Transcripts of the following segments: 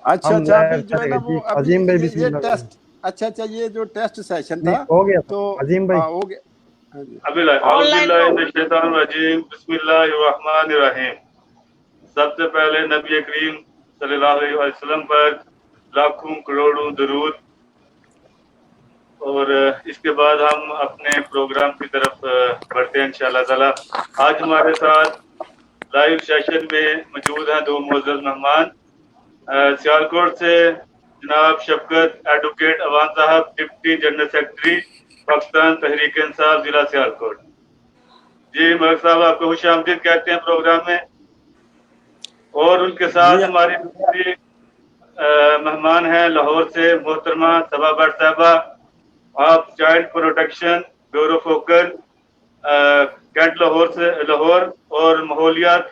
अच्छा हम अच्छा, अभी जो है चलेगा ना जी। वो अभी अजीम भाई ये बिस्मिल्लाह करें। टेस्ट, अच्छा अच्छा, ये जो टेस्ट सेशन नहीं था हो गया तो अजीम भाई। हो गया। हाँ जी। बिस्मिल्लाहिर्रहमानिर्रहीम। सबसे पहले नबी करीम सल्लल्लाहु अलैहि वसल्लम पर लाखों करोड़ों दरूद। और इसके बाद हम अपने प्रोग्राम की तरफ बढ़ते हैं इंशाअल्लाह ताला। आज हमारे साथ लाइव सेशन में मौजूद हैं दो मुअज़्ज़ज़ मेहमान। सियालकोट से जनाब शफकत एडवोकेट अवान साहब, deputy general secretary Pakistan Tehreek Insaf जिला सियालकोट। जी मलिक साहब, आपको खुश आमदीद कहते हैं प्रोग्राम में। और उनके जी साथ हमारी दूसरी मेहमान हैं लाहौर से मोहतरमा सबा भट्ट साहबा। आप child protection bureau focal cantt Lahore से, लाहौर और माहौलियात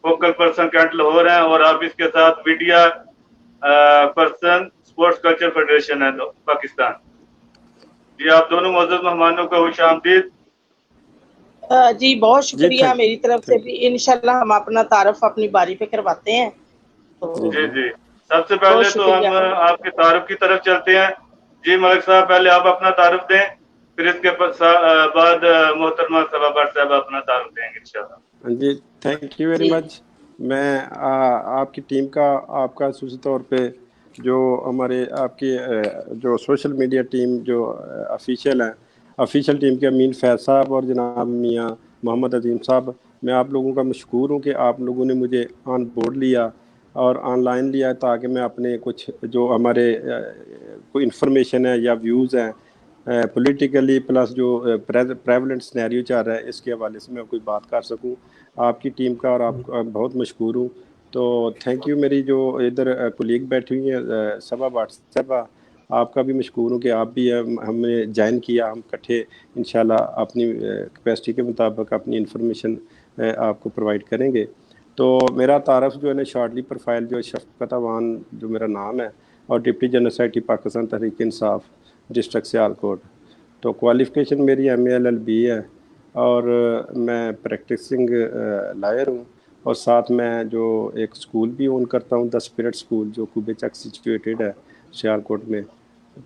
फोकल पर्सन कैंट लाहौर हैं। और आप इसके साथ media person sports culture federation है पाकिस्तान। जी आप दोनों मुअज़्ज़ज़ मेहमानों को खुश आमदीद। जी बहुत जी शुक्रिया मेरी तरफ से थैंक भी। इंशाल्लाह हम अपना तारुफ अपनी बारी पे करवाते हैं। तो जी जी, सबसे बहुत पहले तो शुक्रिया। हम आपके तारुफ की तरफ चलते हैं। जी मलिक साहब, पहले आप अपना तारुफ दें, फिर इसके बाद मोहतरमा सबा भट्ट साहब अपना तारुफ देंगे इंशाल्लाह। जी, थैंक यू वेरी जी मच। मैं आपकी टीम का, आपका खासूसी तौर पे जो हमारे आपकी जो सोशल मीडिया टीम जो ऑफिशियल हैं, ऑफिशियल टीम के अमीन फैज़ साहब और जनाब मियाँ मोहम्मद अजीम साहब, मैं आप लोगों का मशकूर हूँ कि आप लोगों ने मुझे ऑन बोर्ड लिया और ऑनलाइन लिया ताकि मैं अपने कुछ जो हमारे कोई इन्फॉर्मेशन है या व्यूज़ हैं पॉलिटिकली प्लस जो प्रेवलेंट सिनेरियो चल रहा है इसके हवाले से मैं कोई बात कर सकूं। आपकी टीम का और आपका बहुत मशकूर हूं। तो थैंक यू। मेरी जो इधर कोलीग बैठी हुई हैं सबा भट्ट साहबा, आपका भी मशकूर हूँ कि आप भी हमने ज्वाइन किया। हम इकट्ठे इंशाल्लाह अपनी कैपेसिटी के मुताबिक अपनी इंफॉर्मेशन आपको प्रोवाइड करेंगे। तो मेरा तारफ़ जो है ना, शॉर्टली प्रोफाइल जो शफकत अवान जो मेरा नाम है और deputy general secretary Pakistan Tehreek Insaf district Sialkot. तो क्वालिफ़िकेशन मेरी MA-LLB है और मैं प्रैक्टिसिंग लॉयर हूँ और साथ मैं जो एक स्कूल भी ओन करता हूँ, द स्पिरिट स्कूल, जो कुबे चक सिचुएटेड है सियालकोट में।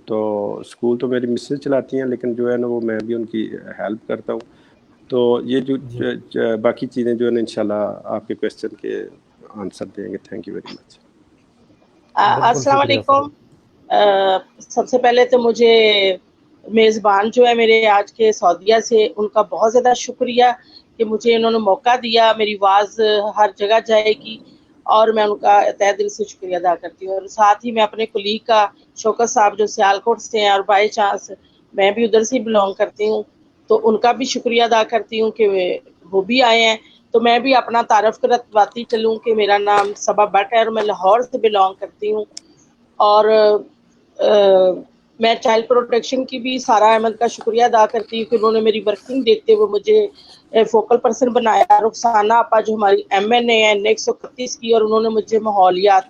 तो स्कूल तो मेरी मिसेज चलाती हैं, लेकिन जो है ना वो मैं भी उनकी हेल्प करता हूँ। तो ये जो बाकी चीज़ें जो है ना इंशाल्लाह आपके क्वेश्चन के आंसर देंगे। Thank you very much. अस्सलाम वालेकुम। सबसे पहले तो मुझे मेज़बान जो है मेरे आज के सऊदीया से, उनका बहुत ज़्यादा शुक्रिया कि मुझे इन्होंने मौका दिया। मेरी आवाज़ हर जगह जाएगी और मैं उनका तहे दिल से शुक्रिया अदा करती हूँ। और साथ ही मैं अपने कुलीग का शौकत साहब जो सियालकोट से हैं और बाई चांस मैं भी उधर से बिलोंग करती हूँ, तो उनका भी शुक्रिया अदा करती हूँ कि वो भी आए हैं। तो मैं भी अपना तारुफ करवाती चलूँ कि मेरा नाम सबा भट्ट है और मैं लाहौर से बिलोंग करती हूँ। और मैं चाइल्ड प्रोटेक्शन की भी सारा अहमद का शुक्रिया अदा करती हूँ कि उन्होंने मेरी वर्किंग देखते हुए मुझे फोकल पर्सन बनाया। रुखसाना आपा जो हमारी MNA है नेक्स्ट 131 की, और उन्होंने मुझे माहौलियात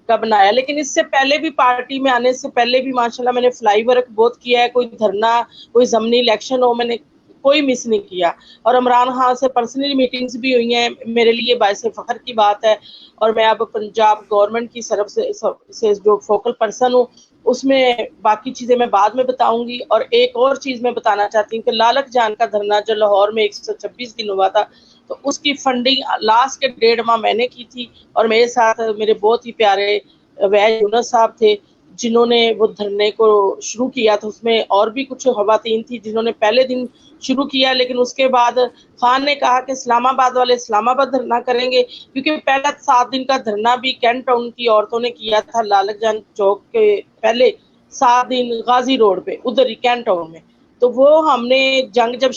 का बनाया। लेकिन इससे पहले भी, पार्टी में आने से पहले भी माशाल्लाह मैंने फ्लाई वर्क बहुत किया है। कोई धरना, कोई ज़मनी इलेक्शन हो, मैंने कोई मिस नहीं किया। और इमरान खान से पर्सनली मीटिंग्स भी हुई हैं, मेरे लिए बायस फ़ख्र की बात है। और मैं अब पंजाब गवर्नमेंट की तरफ से जो फोकल पर्सन हूँ, उसमें बाकी चीज़ें मैं बाद में बताऊंगी। और एक और चीज़ मैं बताना चाहती हूँ कि लालक जान का धरना जो लाहौर में 126 दिन हुआ था, तो उसकी फंडिंग लास्ट के 1.5 माह मैंने की थी। और मेरे साथ मेरे बहुत ही प्यारे वैज यूनुस साहब थे जिन्होंने वो धरने को शुरू किया था। उसमें और भी कुछ खवातीन थी जिन्होंने पहले दिन शुरू किया, लेकिन उसके बाद खान ने कहा कि इस्लामाबाद वाले इस्लामाबाद धरना करेंगे, क्योंकि पहला 7 दिन का धरना भी कैंट टाउन की औरतों ने किया था लालक जान चौक के पहले 7 दिन गाजी रोड पे, उधर ही कैंट टाउन में। तो वो हमने जंग जब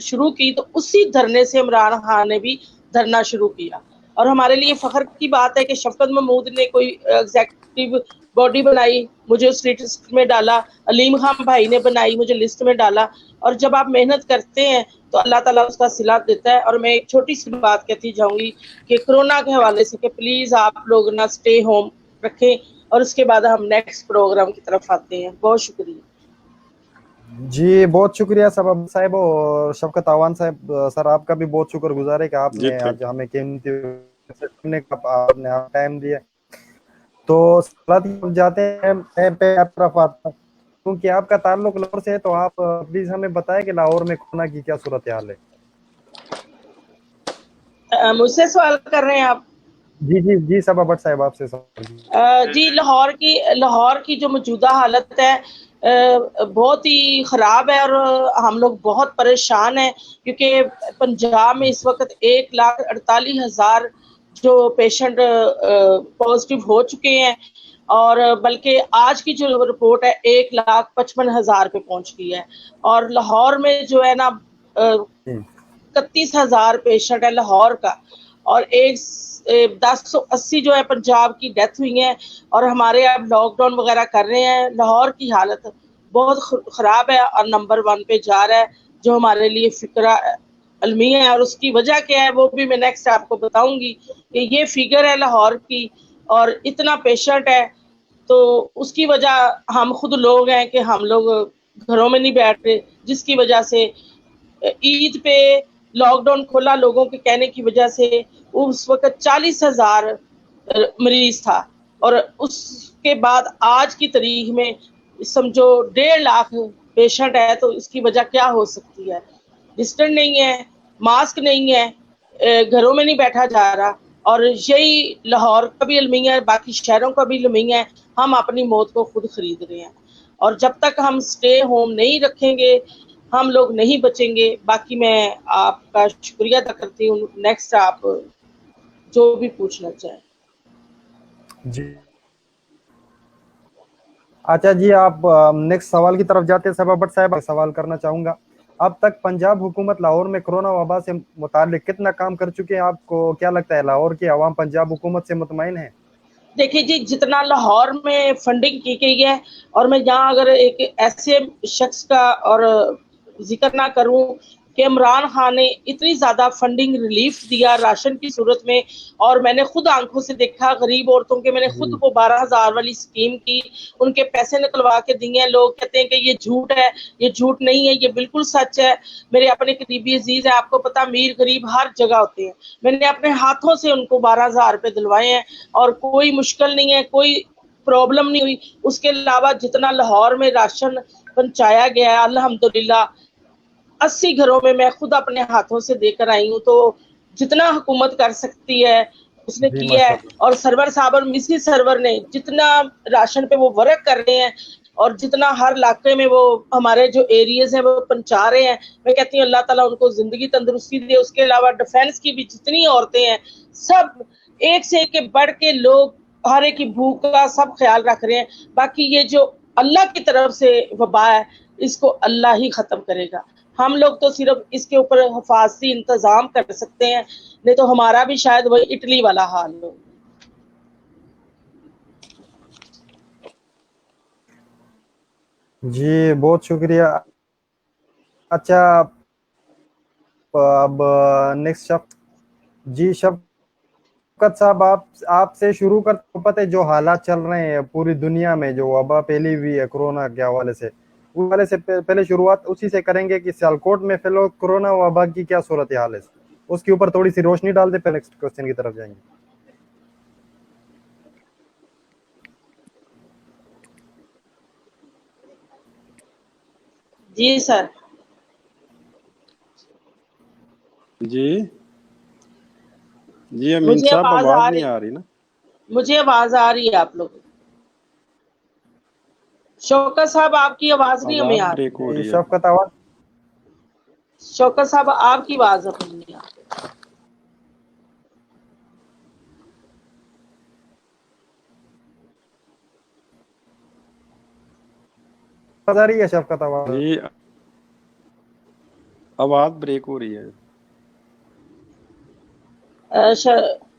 शुरू की तो उसी धरने से इमरान खान ने भी धरना शुरू किया। और हमारे लिए फख्र की बात है कि शफकत महमूद ने कोई एग्जीक्यूटिव बॉडी बनाई, मुझे उस लिस्ट में डाला। अलीम खान भाई ने बनाई, मुझे लिस्ट में डाला। और जब आप मेहनत करते हैं तो अल्लाह ताला उसका सिला देता है। और मैं एक छोटी सी बात कहती जाऊंगी कि कोरोना के हवाले से कि प्लीज आप लोग ना स्टे होम रखें, और उसके बाद हम नेक्स्ट प्रोग्राम की तरफ आते हैं। बहुत शुक्रिया जी, बहुत शुक्रिया सबा साहब और शफकत अवान साहब। सर आपका भी बहुत शुक्रगुजार है कि जी आपने आज थैंक हमें कीमती आपने टाइम दिया। تو سوالات کی جاتے ہیں پہ آپ طرف آتا، کیونکہ آپ کا تعلق لاہور سے ہے تو آپ پلیز ہمیں بتائیں کہ لاہور میں کورونا کی کیا صورتحال ہے. مجھ سے سوال کر رہے ہیں آپ؟ جی جی جی صبا بٹ صاحب آپ سے سوال. جی، لاہور کی جو موجودہ حالت ہے بہت ہی خراب ہے، اور ہم لوگ بہت پریشان ہیں، کیونکہ پنجاب میں اس وقت 1,48,000 جو پیشنٹ پازیٹیو ہو چکے ہیں، اور بلکہ آج کی جو رپورٹ ہے 1,55,000 پہ پہنچ گئی ہے. اور لاہور میں جو ہے نا 31,000 پیشنٹ ہے لاہور کا، اور 1080 جو ہے پنجاب کی ڈیتھ ہوئی ہیں، اور ہمارے اب لاک ڈاؤن وغیرہ کر رہے ہیں. لاہور کی حالت بہت خراب ہے اور نمبر 1 پہ جا رہا ہے، جو ہمارے لیے فکرہ علمی ہے. اور اس کی وجہ کیا ہے وہ بھی میں نیکسٹ آپ کو بتاؤں گی کہ یہ فگر ہے لاہور کی، اور اتنا پیشنٹ ہے، تو اس کی وجہ ہم خود لوگ ہیں کہ ہم لوگ گھروں میں نہیں بیٹھ رہے، جس کی وجہ سے عید پہ لاک ڈاؤن کھولا لوگوں کے کہنے کی وجہ سے. اس وقت 40,000 مریض تھا، اور اس کے بعد آج کی تاریخ میں سمجھو 1.5 لاکھ پیشنٹ ہے. تو اس کی وجہ کیا ہو سکتی ہے؟ ڈسٹنس نہیں ہے، ماسک نہیں ہے، گھروں میں نہیں بیٹھا جا رہا. اور یہی لاہور کا بھی المیہ ہے، باقی شہروں کا بھی المیہ ہے. ہم اپنی موت کو خود خرید رہے ہیں، اور جب تک ہم سٹے ہوم نہیں رکھیں گے ہم لوگ نہیں بچیں گے. باقی میں آپ کا شکریہ ادا کرتی ہوں. نیکسٹ آپ جو بھی پوچھنا چاہیں. جی اچھا جی، آپ نیکسٹ سوال کی طرف جاتے ہیں. صبا بٹ صاحب سوال کرنا چاہوں گا، اب تک پنجاب حکومت لاہور میں کرونا وبا سے متعلق کتنا کام کر چکے ہیں؟ آپ کو کیا لگتا ہے لاہور کی عوام پنجاب حکومت سے مطمئن ہے؟ دیکھیے جی، جتنا لاہور میں فنڈنگ کی گئی ہے، اور میں یہاں اگر ایک ایسے شخص کا اور ذکر نہ کروں کہ عمران خان نے اتنی زیادہ فنڈنگ ریلیف دیا راشن کی صورت میں، اور میں نے خود آنکھوں سے دیکھا غریب عورتوں کے، میں نے خود وہ 12,000 والی اسکیم کی، ان کے پیسے نکلوا کے دیے ہیں. لوگ کہتے ہیں کہ یہ جھوٹ ہے، یہ جھوٹ نہیں ہے، یہ بالکل سچ ہے. میرے اپنے قریبی عزیز ہیں، آپ کو پتا امیر غریب ہر جگہ ہوتے ہیں، میں نے اپنے ہاتھوں سے ان کو 12,000 روپے دلوائے ہیں، اور کوئی مشکل نہیں ہے، کوئی پرابلم نہیں ہوئی. اس کے علاوہ جتنا لاہور میں راشن پہنچایا گیا ہے الحمدللہ 80 گھروں میں میں خود اپنے ہاتھوں سے دے کر آئی ہوں. تو جتنا حکومت کر سکتی ہے اس نے جی کیا ہے. ماشاء اللہ. اور سرور صاحب اور مسز سرور نے جتنا راشن پہ وہ ورک کر رہے ہیں، اور جتنا ہر علاقے میں وہ ہمارے جو ایریاز ہیں وہ پہنچا رہے ہیں، میں کہتی ہوں اللہ تعالیٰ ان کو زندگی تندرستی دے. اس کے علاوہ ڈیفینس کی بھی جتنی عورتیں ہیں سب ایک سے ایک کے بڑھ کے لوگ ہر ایک کی بھوک کا سب خیال رکھ رہے ہیں. باقی یہ جو اللہ کی طرف سے وبا ہے اس کو اللہ ہی ختم کرے گا. ہم لوگ تو صرف اس کے اوپر حفاظتی انتظام کر سکتے ہیں، نہیں تو ہمارا بھی شاید وہی اٹلی والا حال ہو. جی بہت شکریہ. اچھا اب نیکسٹ جی شفقت صاحب آپ سے شروع کر. پتہ ہے جو حالات چل رہے ہیں پوری دنیا میں، جو وبا پھیلی ہوئی ہے کرونا کے حوالے سے، اس حوالے سے پہلے شروعات اسی سے کریں گے کہ سیالکوٹ میں پھیلو کرونا وبا کی کیا صورتحال ہے، اس کے اوپر تھوڑی سی روشنی ڈال دیں، پھر نیکسٹ کوسچن کی طرف جائیں گے. جی سر. جی جی امین مجھے صاحب آواز نہیں رہی، آ رہی نا. مجھے آواز آ رہی ہے آپ لوگ. شوکت صاحب آپ کی آواز نہیں ہمیں آواز آ رہی. بریک ہو رہی ہے. شفقت آواز شوکت صاحب آپ کی آواز ہمیں نہیں آ رہی. آ رہی ہے؟ شفقت آواز جی آواز بریک ہو رہی ہے.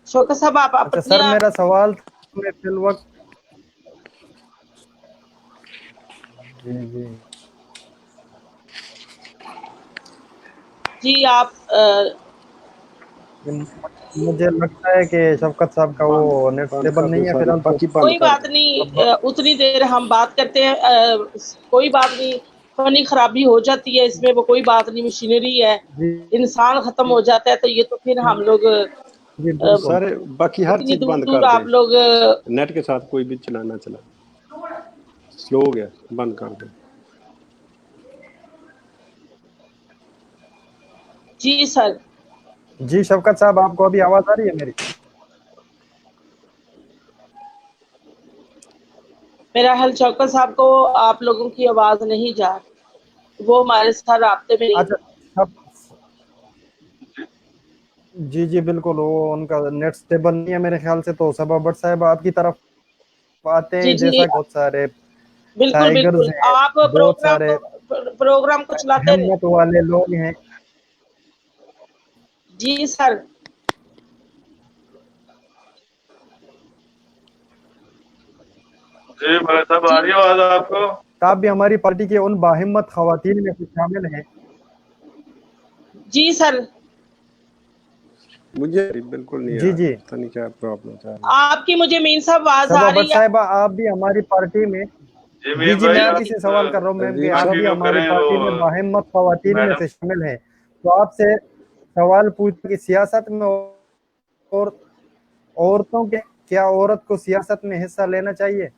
شوکت صاحب آپ اچھا اپنی سر میرا سوال میں فی الوقت جی جی آپ مجھے لگتا ہے کہ شفقت صاحب کا وہ نیٹ بند سٹیبل کر دو نہیں ہے فی ساری، الحال. تو باقی بند کوئی کر بات دو. نہیں، اتنی دیر ہم بات کرتے ہیں. کوئی بات نہیں، فنی خرابی ہو جاتی ہے اس میں، وہ کوئی بات نہیں، مشینری ہے، جی انسان ختم ہو جاتا ہے تو یہ تو پھر ہم لوگ जी बिल्कुल। سر باقی ہر اتنی چیز بند دور کر آپ دیں, لوگ نیٹ کے ساتھ کوئی بھی چلانا چلا, سلو ہو گیا, بند کر دیں. جی سر. جی شفقت صاحب آپ کو ابھی آواز آ رہی ہے میری؟ میرا حل شوکت صاحب کو آپ لوگوں کی آواز نہیں جا رہی, وہ ہمارے ساتھ رابطے میں نہیں. اچھا جی جی بالکل, وہ ان کا نیٹ سٹیبل نہیں ہے میرے خیال سے. تو صبا بٹ صاحب آپ کی طرف آتے جی ہیں, جی جیسا بہت سارے بالکل بالکل, ٹائیگرز ہیں, آپ بہت سارے پروگرام کو چلاتے رہے. ہمت والے لوگ ہیں. جی سر. جی بھائی صاحب آ رہی ہے آواز آپ کو؟ آپ بھی ہماری پارٹی کے ان باہمت خواتین میں سے شامل ہیں. جی سر. مجھے بالکل نہیں جی آ جی رہی, پتہ نہیں کیا پرابلم چل رہی. آپ کی مجھے مین صاحب آواز صبا آ بٹ رہی ہے. صاحبہ آپ بھی ہماری پارٹی میں, جی جی میم جی میں بھائی آپ ہی سے سوال کر رہا ہوں میم کہ آپ بھی کنٹینیو ہماری کریں. پارٹی میں وہ باہمت خواتین میں میڈم سے شامل ہیں, تو آپ سے سوال پوچھ کہ سیاست میں اور عورتوں کے, کیا عورت کو سیاست میں حصہ لینا چاہیے؟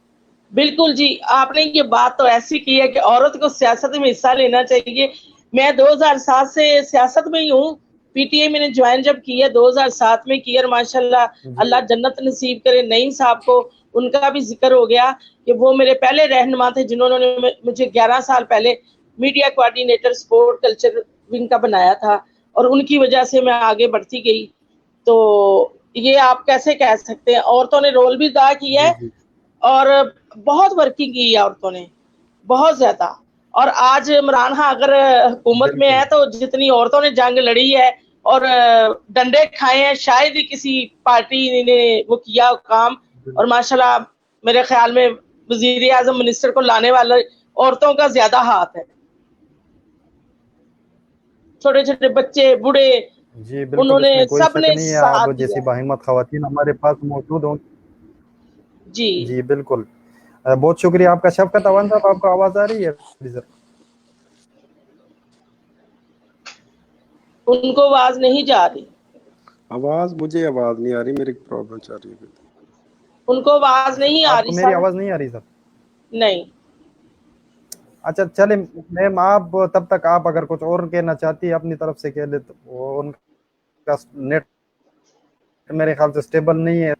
بالکل جی, آپ نے یہ بات تو ایسی کی ہے کہ عورت کو سیاست میں حصہ لینا چاہیے. میں 2007 سے سیاست میں ہی ہوں. پی ٹی اے میں نے جوائن جب کی ہے 2007 میں کی, اور ماشاءاللہ جی اللہ جنت نصیب کرے نعیم صاحب کو, ان کا بھی ذکر ہو گیا کہ وہ میرے پہلے رہنما تھے جنہوں نے مجھے 11 سال پہلے media coordinator support culture wing کا بنایا تھا, اور ان کی وجہ سے میں آگے بڑھتی گئی. تو یہ آپ کیسے کہہ سکتے ہیں, عورتوں نے رول بھی ادا کیا جی ہے جی اور بہت ورکنگ کی ہے عورتوں نے, بہت زیادہ. اور آج عمران خان اگر حکومت میں بالکل ہے تو جتنی عورتوں نے جنگ لڑی ہے اور ڈنڈے کھائے ہیں, شاید ہی کسی پارٹی نے وہ کیا کام. اور ماشاءاللہ میرے خیال میں وزیر اعظم منسٹر کو لانے والے عورتوں کا زیادہ ہاتھ ہے. چھوٹے چھوٹے بچے, بوڑھے, جی بالکل, انہوں اس نے میں کوئی سب شک نے نہیں ہے, آپ ساتھ جیسی دیا. باہمت خواتین ہمارے پاس موجود ہوں. جی جی بالکل, بہت شکریہ آپ کا. شفقت اوان صاحب آپ کو آواز آ رہی ہے؟ ان کو آواز نہیں جا رہی. آواز, مجھے آواز نہیں آ رہی, میری پرابلم چل رہی ہے. ان کو آواز نہیں آ آپ رہی کو میری سر. آواز نہیں آ رہی سر؟ نہیں. اچھا چلیں میم, آپ تب تک آپ اگر کچھ اور کہنا چاہتی ہے اپنی طرف سے کہہ لے. تو ان کا نیٹ میرے خیال سے سٹیبل نہیں ہے.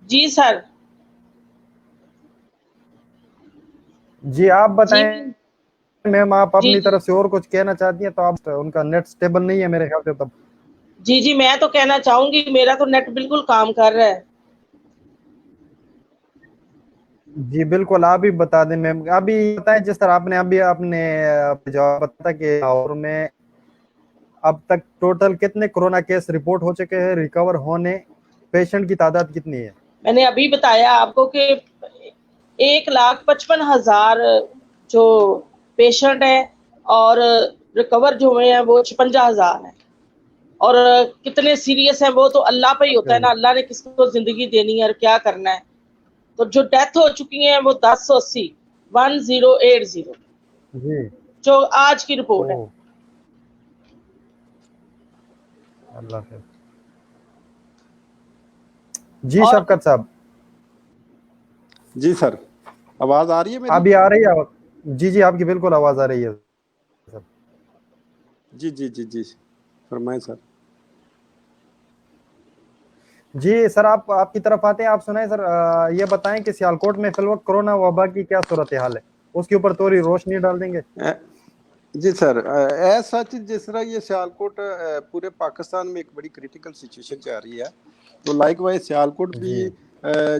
جی سر. جی آپ جی بتائیں میم, آپ جی اپنی جی طرف سے اور کچھ کہنا چاہتی ہیں تو آپ, ان کا نیٹ سٹیبل نہیں ہے میرے خیال سے. تب جی جی میں تو کہنا چاہوں گی, میرا تو نیٹ بالکل کام کر رہا ہے. جی بالکل, آپ بھی بتا دیں میم. ابھی بتائیں جس طرح آپ نے ابھی اپنے جواب بتا کہ لاہور میں اب تک ٹوٹل کتنے کورونا کیس رپورٹ ہو چکے ہیں, ریکور ہونے پیشنٹ کی تعداد کتنی ہے؟ میں نے ابھی بتایا آپ کو کہ 1,55,000 جو پیشنٹ ہیں, اور ریکور جو ہوئے ہیں وہ 56,000 ہیں. اور کتنے سیریس ہیں وہ تو اللہ پہ ہی ہوتا ہے نا, اللہ نے کس کو زندگی دینی ہے اور کیا کرنا ہے. تو جو ڈیتھ ہو چکی ہیں وہ 1080 جی جو آج کی رپورٹ ہے. اوہ اللہ خیر. جی اور شفقت صاحب جی سر, آواز آ رہی ہے میری؟ ابھی آ رہی ہے؟ جی جی آپ کی بالکل آواز آ رہی ہے سر. جی جی جی جی, فرمائیں سر. جی سر, آپ کی طرف آتے ہیں. آپ سنائیں سر, یہ بتائیں کہ سیالکوٹ میں فی الوقت کورونا وبا کی کیا صورتحال ہے, اس کے اوپر تھوڑی روشنی ڈال دیں گے؟ جی سر, ایز سچ جس طرح یہ سیالکوٹ پورے پاکستان میں ایک بڑی کریٹیکل سچویشن چل رہی ہے, تو لائک وائز سیالکوٹ بھی جی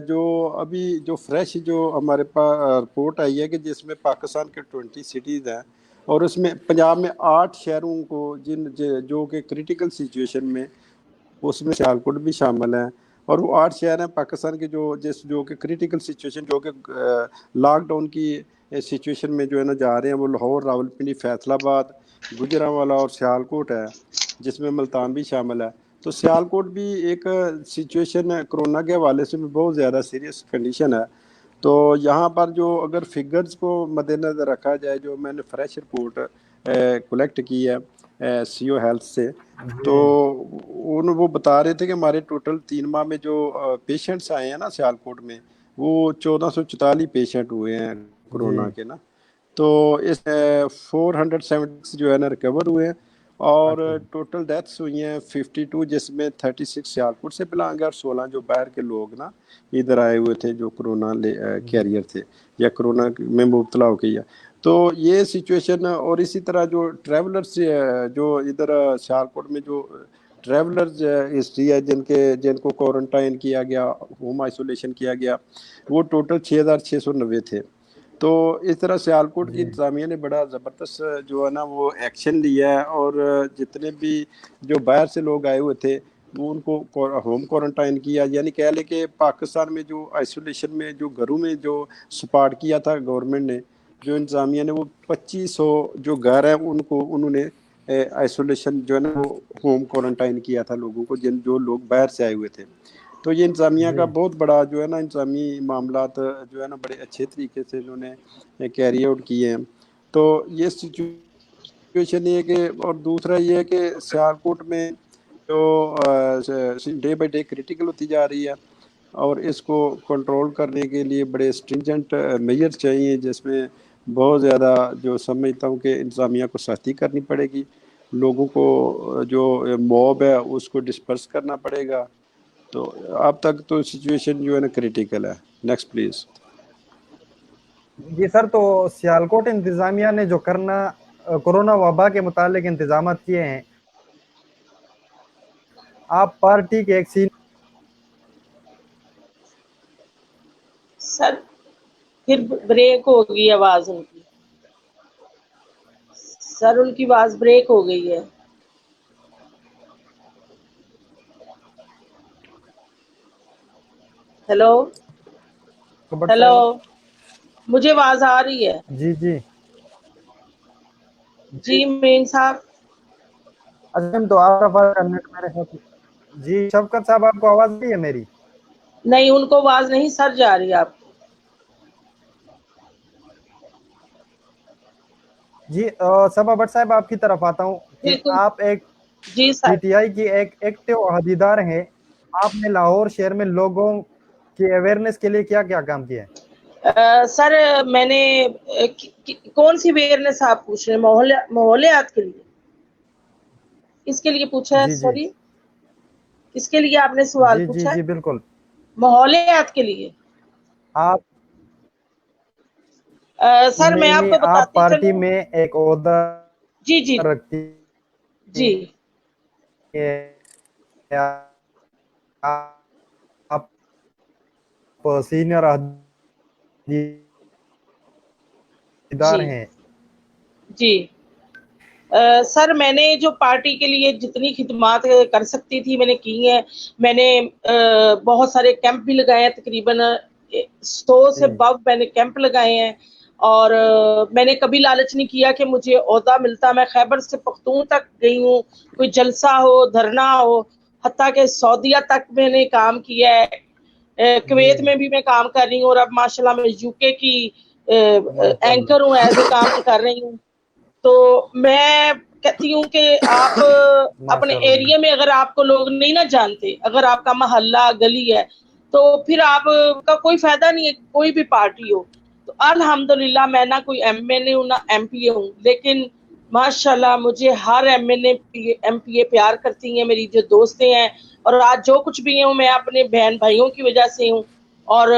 جو ابھی جو فریش جو ہمارے پاس رپورٹ آئی ہے کہ جس میں پاکستان کے 20 سٹیز ہیں, اور اس میں پنجاب میں 8 شہروں کو جو کہ کریٹیکل سچویشن میں, اس میں سیالکوٹ بھی شامل ہیں. اور وہ 8 شہر ہیں پاکستان کے جو کہ کریٹیکل سچویشن, جو کہ لاک ڈاؤن کی سچویشن میں جو ہے نا جا رہے ہیں, وہ لاہور, راولپنڈی, فیصل آباد, گوجرانوالا اور سیالکوٹ ہے, جس میں ملتان بھی شامل ہے. تو سیالکوٹ بھی ایک سچویشن کرونا کے حوالے سے بھی بہت زیادہ سیریس کنڈیشن ہے. تو یہاں پر جو اگر فگرز کو مد نظر رکھا جائے, جو میں نے فریش رپورٹ کلیکٹ کی ہے, सीओ हेल्थ से, तो वो बता रहे थे कि हमारे टोटल 3 माह में जो पेशेंट्स आए हैं ना सियालकोट में, वो 1444 पेशेंट हुए हैं कोरोना के ना। तो इस 476 जो है ना रिकवर हुए हैं, और टोटल डेथ्स हुई हैं 52, जिसमें 36 सियालकोट से बिलोंग है और 16 जो बाहर के लोग ना इधर आए हुए थे जो कोरोना कैरियर थे या कोरोना में मुब्तला हो गया। तो ये सिचुएशन, और इसी तरह जो ट्रैवलर्स जो इधर सियालकोट में जो ट्रैवलर्स हिस्ट्री है जिनको क्वारंटाइन किया गया, होम आइसोलेशन किया गया, वो टोटल 6690 थे। तो इस तरह सियालकोट की इंतजामिया ने बड़ा ज़बरदस्त जो है ना वो एक्शन लिया है, और जितने भी जो बाहर से लोग आए हुए थे वो उनको होम क्वारंटाइन किया, यानी कह ले कि पाकिस्तान में जो आइसोलेशन में जो घरों में जो सपाट किया था गवर्नमेंट ने, जो इंतजामिया ने वो 2500 जो घर हैं उनको उन्होंने आइसोलेशन जो है ना वो होम क्वारंटाइन किया था लोगों को, जो लोग बाहर से आए हुए थे। तो ये इंतजामिया का बहुत बड़ा जो है ना इंतजामी मामलात जो है ना बड़े अच्छे तरीके से इन्होंने कैरी आउट किए हैं। तो ये सिचुएशन ये कि, और दूसरा ये है कि सियालकोट में जो डे बाई डे क्रिटिकल होती जा रही है, और इसको कंट्रोल करने के लिए बड़े स्ट्रिंजेंट मेजर्स चाहिए, जिसमें बहुत ज़्यादा जो समझता हूँ कि इंतज़ामिया को सख्ती करनी पड़ेगी, लोगों को जो मॉब है उसको डिस्पर्स करना पड़ेगा। तो अब तक तो सिचुएशन जो है ना क्रिटिकल है। Next please. जी सर, तो सियालकोट इंतजामिया ने जो करना कोरोना वबा के मुतालिक इंतजाम किए हैं, आप पार्टी के एक सीन सर फिर ब्रेक हो गई आवाज उनकी, सर उनकी आवाज ब्रेक हो गई है। हेलो हेलो, मुझे आवाज आ रही है। जी जी जी मीन साहब। अजम तो आपका नेट मेरे साथ। जी शफकत साहब, आपको आवाज नहीं है मेरी? नहीं, उनको आवाज नहीं सर जा रही आपकी। जी सबा भट्ट साहब, आपकी तरफ आता हूँ कि आप एक जी सर, पीटीआई की एक एक्टिव अहदेदार हैं। आपने लाहौर शहर में लोगों की अवेयरनेस के लिए क्या क्या काम किया है? सर मैंने कौन सी अवेयरनेस आप पूछ रहे हैं? माहौलियात के लिए, इसके लिए पूछा है? सॉरी, इसके लिए आपने सवाल पूछा है? जी बिल्कुल, माहौलियात के लिए। आप सर मैं आपको बताती आप पार्टी चलूं। में एक ओहदा जी जी रखती जी आप सीनियर अहदेदार जी हैं। जी सर मैंने जो पार्टी के लिए जितनी खिदमात कर सकती थी मैंने की हैं। मैंने बहुत सारे कैंप भी लगाए हैं, तकरीबन 100 से above मैंने कैंप लगाए हैं। और मैंने कभी लालच नहीं किया कि मुझे ओहदा मिलता। मैं खैबर से पख्तून तक गई हूँ, कोई जलसा हो, धरना हो, हत्ता के सऊदीया तक मैंने काम किया है। कुवैत में भी मैं काम कर रही हूँ, और अब माशाल्लाह मैं यूके की एंकर हूँ, एज ए काम कर रही हूँ। तो मैं कहती हूँ कि आप अपने एरिया में अगर आपको लोग नहीं ना जानते, अगर आपका मोहल्ला गली है, तो फिर आपका कोई फायदा नहीं है, कोई भी पार्टी हो। तो अल्हम्दुलिल्लाह मैं ना कोई एमएलए हूँ ना एमपीए हूँ, लेकिन माशाल्लाह मुझे हर एमपीए प्यार करती हैं, मेरी जो दोस्तें हैं। और आज जो कुछ भी हूँ मैं अपने बहन भाइयों की वजह से हूँ, और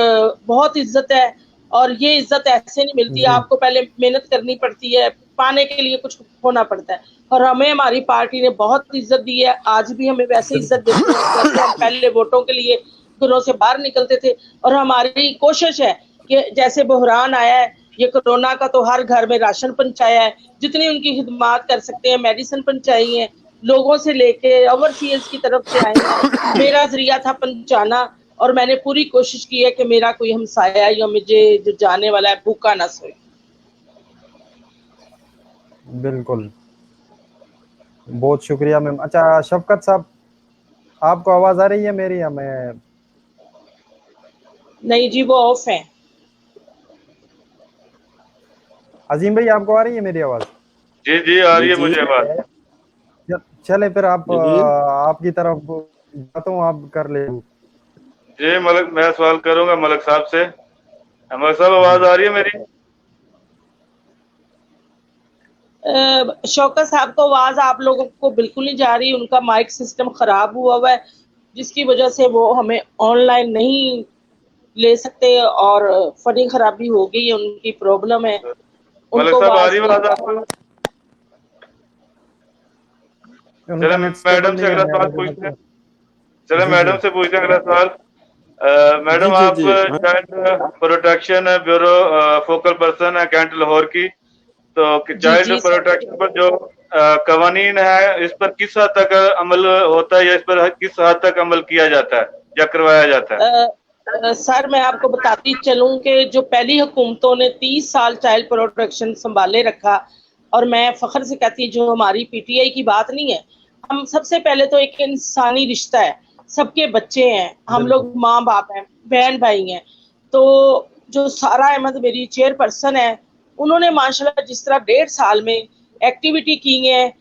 बहुत इज्जत है। और ये इज्जत ऐसे नहीं मिलती, आपको पहले मेहनत करनी पड़ती है, पाने के लिए कुछ होना पड़ता है। और हमें हमारी पार्टी ने बहुत इज्जत दी है, आज भी हमें वैसे इज्जत देती है जैसे हम पहले वोटों के लिए घरों से बाहर निकलते थे। और हमारी कोशिश है कि जैसे बहरान आया है ये कोरोना का, तो हर घर में राशन पहुंचाया है, जितनी उनकी खिदमात कर सकते हैं, मेडिसिन पहुंचाई है, लोगों से लेके ओवरसीज की तरफ से आए हैं। मेरा जरिया था पहुंचाना, और मैंने पूरी कोशिश की है कि मेरा कोई हमसाया या मुझे जो जाने वाला है भूखा ना सोए। बिल्कुल, बहुत शुक्रिया मैम। अच्छा शफकत साहब, आपको आवाज आ रही है मेरी या मैं? नहीं जी, वो ऑफ है। अजीम भाई, आपको आ रही है मेरी आवाज? जी जी आ रही है मुझे आवाज। चले फिर आप जी जी आपकी तरफ जाता हूँ, आप कर ले। जी मलक, मैं सवाल करूंगा मलक साहब से। मलक साहब आवाज आ रही है मेरी? शौकत साहब को आवाज आप लोगों को बिल्कुल नहीं जा रही, उनका माइक सिस्टम खराब हुआ है जिसकी वजह से वो हमें ऑनलाइन नहीं ले सकते और फनी खराबी हो गई है, उनकी प्रॉब्लम है, मलक उनको साहब आ आवाज रही नहीं आवाज आ आपको? उनका चले नेट स्टेबल मैडम से नहीं है अगला सवाल मेरे पूछते को। हैं। चले जी मैडम से पूछते हैं अगला सवाल। जी मैडम, जी आप जी हाँ child protection bureau focal person है कैंट लाहौर की, तो जी चाइल्ड जी सर। प्रोटेक्शन पर जो कवानीन है इस पर किस हद तक अमल होता है या इस पर किस हद तक अमल किया जाता है या करवाया जाता है? सर मैं आपको बताती चलूं कि जो पहली हुकूमतों ने 30 साल चाइल्ड प्रोटेक्शन संभाले रखा, और मैं फख्र से कहती हूँ जो हमारी पीटीआई की बात नहीं है, हम सबसे पहले तो एक इंसानी रिश्ता है, सबके बच्चे हैं, हम बिल्कुल लोग माँ बाप हैं, बहन भाई हैं। तो जो सारा अहमद मेरी चेयरपर्सन है, उन्होंने माशाल्लाह जिस तरह 1.5 साल में एक्टिविटी की है,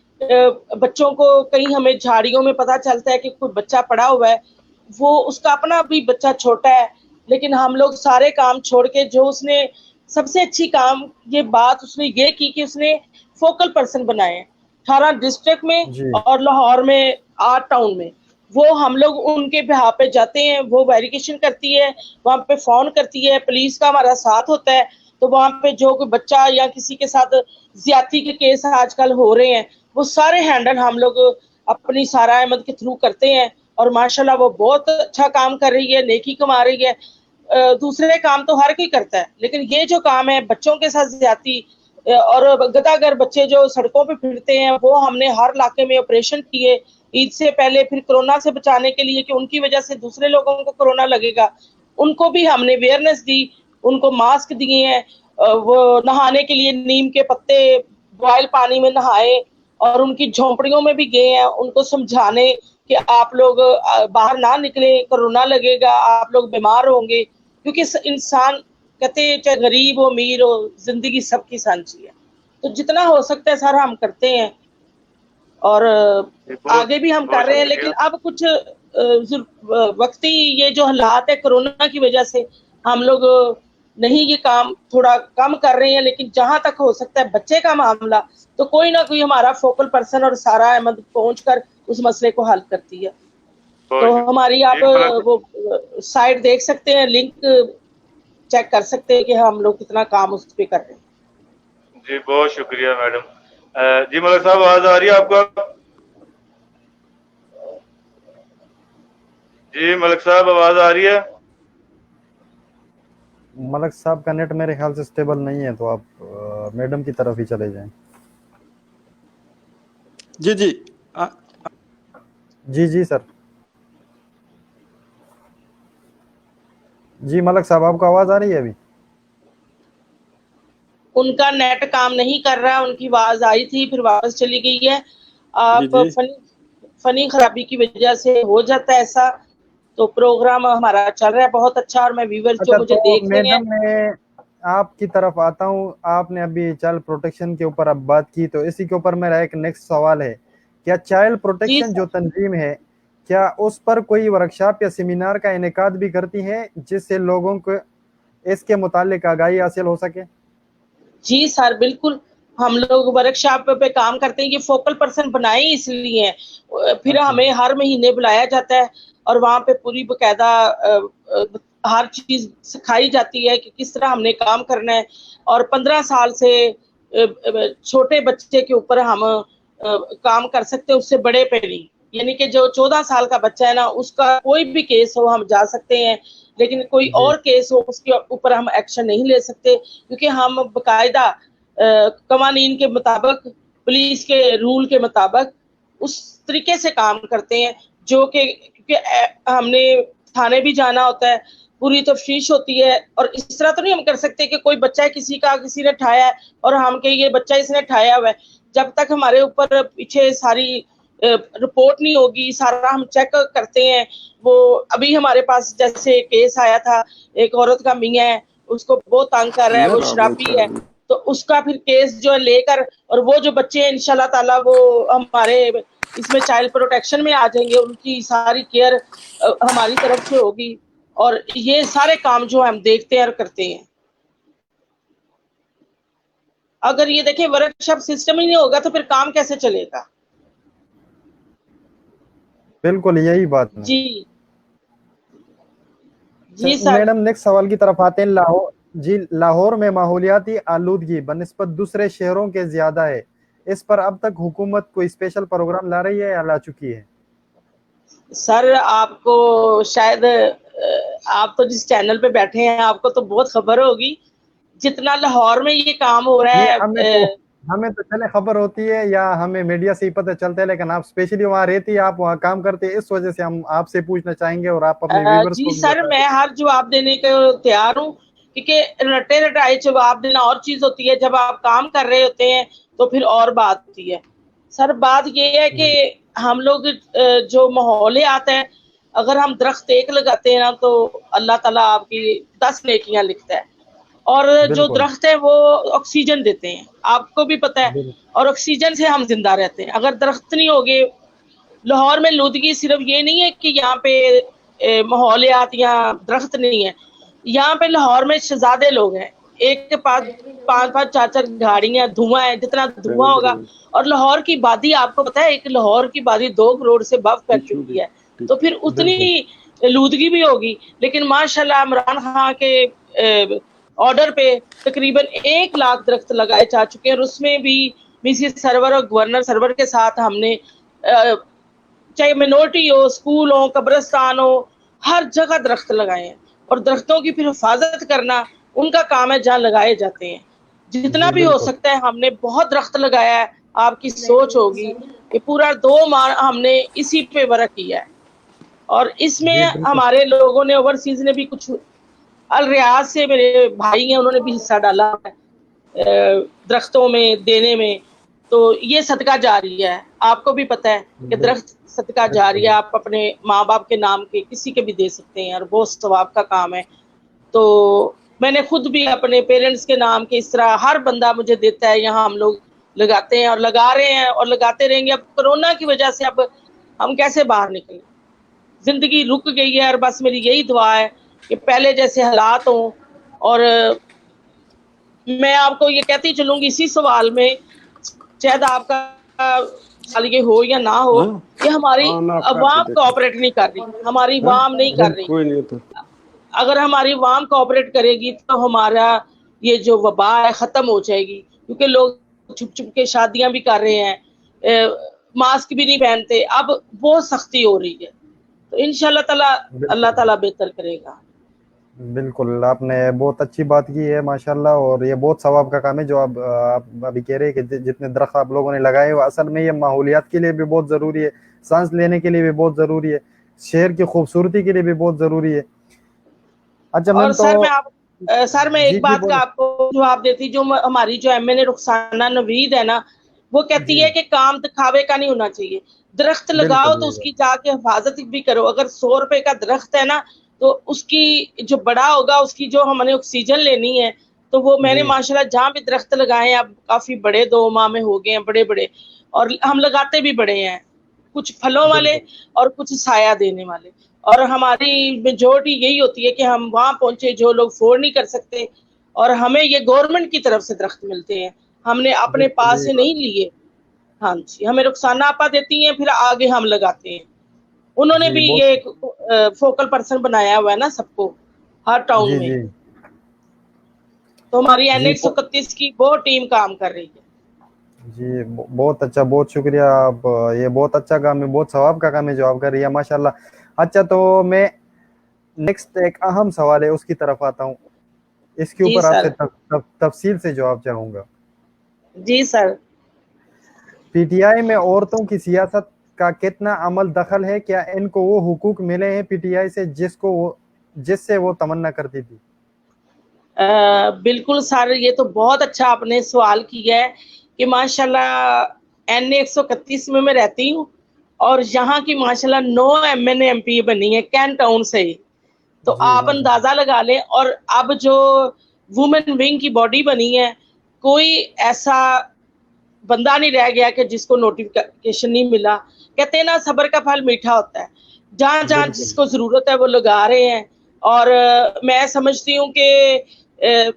बच्चों को कहीं हमें झाड़ियों में पता चलता है कि कोई बच्चा पड़ा हुआ है, वो उसका अपना भी बच्चा छोटा है, लेकिन हम लोग सारे काम छोड़ के जो उसने सबसे अच्छी काम ये बात उसने ये की कि उसने फोकल पर्सन बनाए 18 डिस्ट्रिक्ट में जी और लाहौर में 8 टाउन में। वो हम लोग उनके बिहार पे जाते हैं, वो वेरिफिकेशन करती है, वहां पे फोन करती है, पुलिस का हमारा साथ होता है। तो वहां पे जो कोई बच्चा या किसी के साथ ज्यादती के केस आजकल हो रहे हैं, वो सारे हैंडल हम लोग अपनी सारा अहमद के थ्रू करते हैं, और माशाल्लाह वो बहुत अच्छा काम कर रही है, नेकी कमा रही है। दूसरे काम तो हर कोई करता है, लेकिन ये जो काम है बच्चों के साथ ज्यादती और गदागर बच्चे जो सड़कों पे फिरते हैं, वो हमने हर इलाके में ऑपरेशन किए ईद से पहले, फिर कोरोना से बचाने के लिए कि उनकी वजह से दूसरे लोगों को कोरोना लगेगा, उनको भी हमने अवेयरनेस दी, उनको मास्क दिए हैं, वो नहाने के लिए नीम के पत्ते बॉयल पानी में नहाए, और उनकी झोंपड़ियों में भी गए हैं उनको समझाने कि आप लोग बाहर ना निकले, कोरोना लगेगा, आप लोग बीमार होंगे, क्योंकि इंसान कहते हैं चाहे गरीब हो अमीर हो, जिंदगी सबकी सांझी है। तो जितना हो सकता है सर हम करते हैं, और बहुत आगे भी हम बहुत कर रहे हैं, शुक्रिया। लेकिन अब कुछ वक्ती ये जो हालात है कोरोना की वजह से हम लोग नहीं ये काम थोड़ा कम कर रहे हैं, लेकिन जहां तक हो सकता है बच्चे का मामला तो कोई ना कोई हमारा फोकल पर्सन और सारा अहमद पहुंचकर उस मसले को हल करती है। तो बहुत हमारी आप शुक्रिया। वो साइट देख सकते हैं, लिंक चेक कर सकते हैं कि हम लोग कितना काम उस पे कर रहे हैं। जी बहुत शुक्रिया मैडम। जी मलक साहब आवाज आ रही है आपको? जी मलक साहब आवाज आ रही है? मलक साहब का नेट मेरे ख्याल से स्टेबल नहीं है, तो आप मैडम की तरफ ही चले जाएं। जी जी जी जी सर। जी मलक साहब आपको आवाज आ रही है अभी? उनका नेट काम नहीं कर रहा, उनकी आवाज आई थी फिर वापस चली गई है। जी आप जी फनी खराबी की वजह से हो जाता है ऐसा। तो प्रोग्राम हमारा चल रहा है बहुत अच्छा, और मैं व्यूअर्स जो अच्छा, मुझे तो देख रहे हैं। मैडम मैं आपकी तरफ आता हूँ। आपने अभी चाइल्ड प्रोटेक्शन के ऊपर अब बात की, तो इसी के ऊपर मेरा एक नेक्स्ट सवाल है, क्या चाइल्ड जी प्रोटेक्शन जो सर। तंजीम है, क्या उस पर कोई वर्कशॉप या सेमिनार का इनेकाद भी करती है जिससे लोगों को इसके मुतालिक आगाही हासिल हो सके? जी सर बिल्कुल, हम लोग वर्कशॉप पे काम करते हैं, ये फोकल पर्सन बनाए ही इसलिए हैं। फिर अच्छा हमें हर महीने बुलाया जाता है और वहाँ पे पूरी बकायदा हर चीज सिखाई जाती है कि किस तरह हमने काम करना है। और 15 साल से छोटे बच्चे के ऊपर हम काम कर सकते हैं, उससे बड़े पे नहीं। यानी कि जो 14 साल का बच्चा है ना, उसका कोई भी केस हो हम जा सकते हैं, लेकिन कोई जी और केस हो उसके ऊपर हम एक्शन नहीं ले सकते, क्योंकि हम बकायदा कवानीन के मुताबिक, पुलिस के रूल के मुताबिक उस तरीके से काम करते हैं जो कि, क्योंकि हमने थाने भी जाना होता है, पूरी तफ्तीश होती है, और इस तरह तो नहीं हम कर सकते कि कोई बच्चा किसी का किसी ने ठाया है और हम कहें ये बच्चा इसने ठाया हुआ है। जब तक हमारे ऊपर पीछे सारी रिपोर्ट नहीं होगी, सारा हम चेक करते हैं। वो अभी हमारे पास जैसे केस आया था, एक औरत का मियां है, उसको बहुत तंग कर रहा है, वो शराबी है, तो उसका फिर केस जो है लेकर, और वो जो बच्चे हैं इंशाल्लाह ताला वो हमारे اس میں چائلڈ پروٹیکشن میں آ جائیں گے, ان کی ساری کیئر ہماری طرف سے ہوگی, اور یہ سارے کام جو ہم دیکھتے ہیں اور کرتے ہیں. اگر یہ دیکھیں ورکشاپ سسٹم ہی نہیں ہوگا تو پھر کام کیسے چلے گا؟ بالکل یہی بات ہے. جی جی سر. میڈم نیکسٹ سوال کی طرف آتے ہیں. لاہور میں ماحولیاتی آلودگی بنسبت دوسرے شہروں کے زیادہ ہے, اس پر اب تک حکومت کوئی اسپیشل پروگرام لا رہی ہے یا لا چکی ہے؟ سر آپ کو شاید آپ تو جس چینل پہ بیٹھے ہیں آپ کو تو بہت خبر ہوگی, جتنا لاہور میں یہ کام ہو رہا ہے. ہمیں تو چلے خبر ہوتی ہے یا ہمیں میڈیا سے ہی پتہ چلتا ہے, لیکن آپ اسپیشلی وہاں رہتی ہے, آپ وہاں کام کرتے ہیں, اس وجہ سے ہم آپ سے پوچھنا چاہیں گے اور آپ اپنے ویورز کو جی بھی سر, بتائیں. میں ہر جواب دینے کے تیار ہوں, کیونکہ رٹے رٹائے جواب دینا اور چیز ہوتی ہے, جب آپ کام کر رہے ہوتے ہیں تو پھر اور بات ہوتی ہے. سر بات یہ ہے کہ ہم لوگ جو ماحولیات ہیں, اگر ہم درخت ایک لگاتے ہیں نا تو اللہ تعالیٰ آپ کی 10 نیکیاں لکھتا ہے, اور جو بالکل درخت ہے وہ آکسیجن دیتے ہیں, آپ کو بھی پتہ ہے, اور آکسیجن سے ہم زندہ رہتے ہیں. اگر درخت نہیں ہوگے, لاہور میں لودگی صرف یہ نہیں ہے کہ یہاں پہ ماحولیات یا درخت نہیں ہے, یہاں پہ لاہور میں شہزادے لوگ ہیں, ایک کے پاس 5-5 4-4 گاڑیاں, دھواں ہے, جتنا دھواں ہوگا. اور لاہور کی آبادی آپ کو پتا ہے, ایک لاہور کی آبادی 2 کروڑ سے بف کر چکی ہے, تو پھر اتنی لودگی بھی ہوگی. لیکن ماشاءاللہ عمران خان کے آرڈر پہ تقریباً 1 لاکھ درخت لگائے جا چکے ہیں, اور اس میں بھی مسز سرور اور گورنر سرور کے ساتھ ہم نے چاہے منورٹی ہو, اسکول ہو, قبرستان ہو, ہر جگہ درخت لگائے ہیں. اور درختوں کی پھر حفاظت کرنا ان کا کام ہے جہاں لگائے جاتے ہیں. جتنا بھی ہو سکتا ہے ہم نے بہت درخت لگایا ہے. آپ کی سوچ ہوگی کہ پورا 2 ماہ ہم نے اسی پہ ورک کیا ہے, اور اس میں ہمارے لوگوں نے اوورسیز نے بھی کچھ, الریاض سے میرے بھائی ہیں, انہوں نے بھی حصہ ڈالا ہے درختوں میں دینے میں. تو یہ صدقہ جاری ہے, آپ کو بھی پتہ ہے کہ درخت صدقہ جاری ہے, آپ اپنے ماں باپ کے نام کے کسی کے بھی دے سکتے ہیں, اور بہت ثواب کا کام ہے. تو میں نے خود بھی اپنے پیرنٹس کے نام کے اس طرح ہر بندہ مجھے دیتا ہے, یہاں ہم لوگ لگاتے ہیں اور لگا رہے ہیں اور لگاتے رہیں گے. اب کورونا کی وجہ سے اب ہم کیسے باہر نکلیں, زندگی رک گئی ہے, اور بس میری یہی دعا ہے کہ پہلے جیسے حالات ہوں. اور میں آپ کو یہ کہتی چلوں گی اسی سوال میں, شاید آپ کا سوال یہ ہو یا نہ ہو, کہ ہماری عوام کوآپریٹ نہیں کر رہی, ہماری عوام نہیں کر رہی. اگر ہماری عوام کوآپریٹ کرے گی تو ہمارا یہ جو وبا ہے ختم ہو جائے گی, کیونکہ لوگ چھپ چھپ کے شادیاں بھی کر رہے ہیں, ماسک بھی نہیں پہنتے. اب بہت سختی ہو رہی ہے, تو انشاءاللہ تعالی اللہ تعالیٰ بہتر کرے گا. بالکل آپ نے بہت اچھی بات کی ہے ماشاءاللہ, اور یہ بہت ثواب کا کام ہے جو آپ ابھی کہہ رہے ہیں کہ جتنے درخت آپ لوگوں نے لگائے وہ اصل میں یہ ماحولیات کے لیے بھی بہت ضروری ہے, سانس لینے کے لیے بھی بہت ضروری ہے, شہر کی خوبصورتی کے لیے بھی بہت ضروری ہے. اچھا اور میم, تو سر میں ایک بات کا آپ کو جواب دیتی, جو ہماری جو ایم این اے رخسانہ نوید ہے نا, وہ کہتی ہے کہ کام دکھاوے کا نہیں ہونا چاہیے, درخت لگاؤ تو اس کی جا کے حفاظت بھی کرو. اگر 100 روپے کا درخت ہے نا, تو اس کی جو بڑا ہوگا, اس کی جو ہم نے آکسیجن لینی ہے, تو وہ میں نے ماشاءاللہ جہاں بھی درخت لگائے ہیں, اب کافی بڑے 2 ماہ میں ہو گئے ہیں, بڑے بڑے, اور ہم لگاتے بھی بڑے ہیں, کچھ پھلوں والے اور کچھ سایہ دینے والے. اور ہماری میجورٹی یہی ہوتی ہے کہ ہم وہاں پہنچے جو لوگ افورڈ نہیں کر سکتے, اور ہمیں یہ گورنمنٹ کی طرف سے درخت ملتے ہیں, ہم نے اپنے پاس سے نہیں لیے. ہاں جی, ہمیں رخسانہ آپا دیتی ہیں, پھر آگے ہم لگاتے ہیں. انہوں نے بھی یہ ایک فوکل پرسن بنایا ہوا ہے نا سب کو, ہر ٹاؤن میں. تو ہماری N131 کی بہت ٹیم کام کر رہی ہے. جی بہت اچھا, بہت شکریہ. آپ یہ بہت اچھا کام ہے, بہت ثواب کا کام ہے جو آپ کر رہی ہے ماشاءاللہ. اچھا تو میں نیکسٹ ایک اہم سوال ہے اس کی طرف آتا ہوں, اس کے جی اوپر آپ سر. سے تفصیل سے جواب چاہوں گا. جی سر. پی ٹی آئی میں عورتوں کی سیاست کا کتنا عمل دخل ہے, کیا ان کو وہ حقوق ملے ہیں پی ٹی آئی سے جس سے وہ تمنا کرتی تھی؟ بالکل سر, یہ تو بہت اچھا آپ نے سوال کیا ہے کہ ماشاءاللہ N131 میں رہتی ہوں, اور یہاں کی ماشاءاللہ 9 M N A M P بنی ہے کین ٹاؤن سے ہی, تو آپ اندازہ لگا لیں. اور اب جو وومن ونگ کی باڈی بنی ہے, کوئی ایسا بندہ نہیں رہ گیا کہ جس کو نوٹیفیکیشن نہیں ملا. कहते हैं ना सब्र का फल मीठा होता है, जहाँ जहाँ जिसको जरूरत है वो लगा रहे हैं। और मैं समझती हूँ कि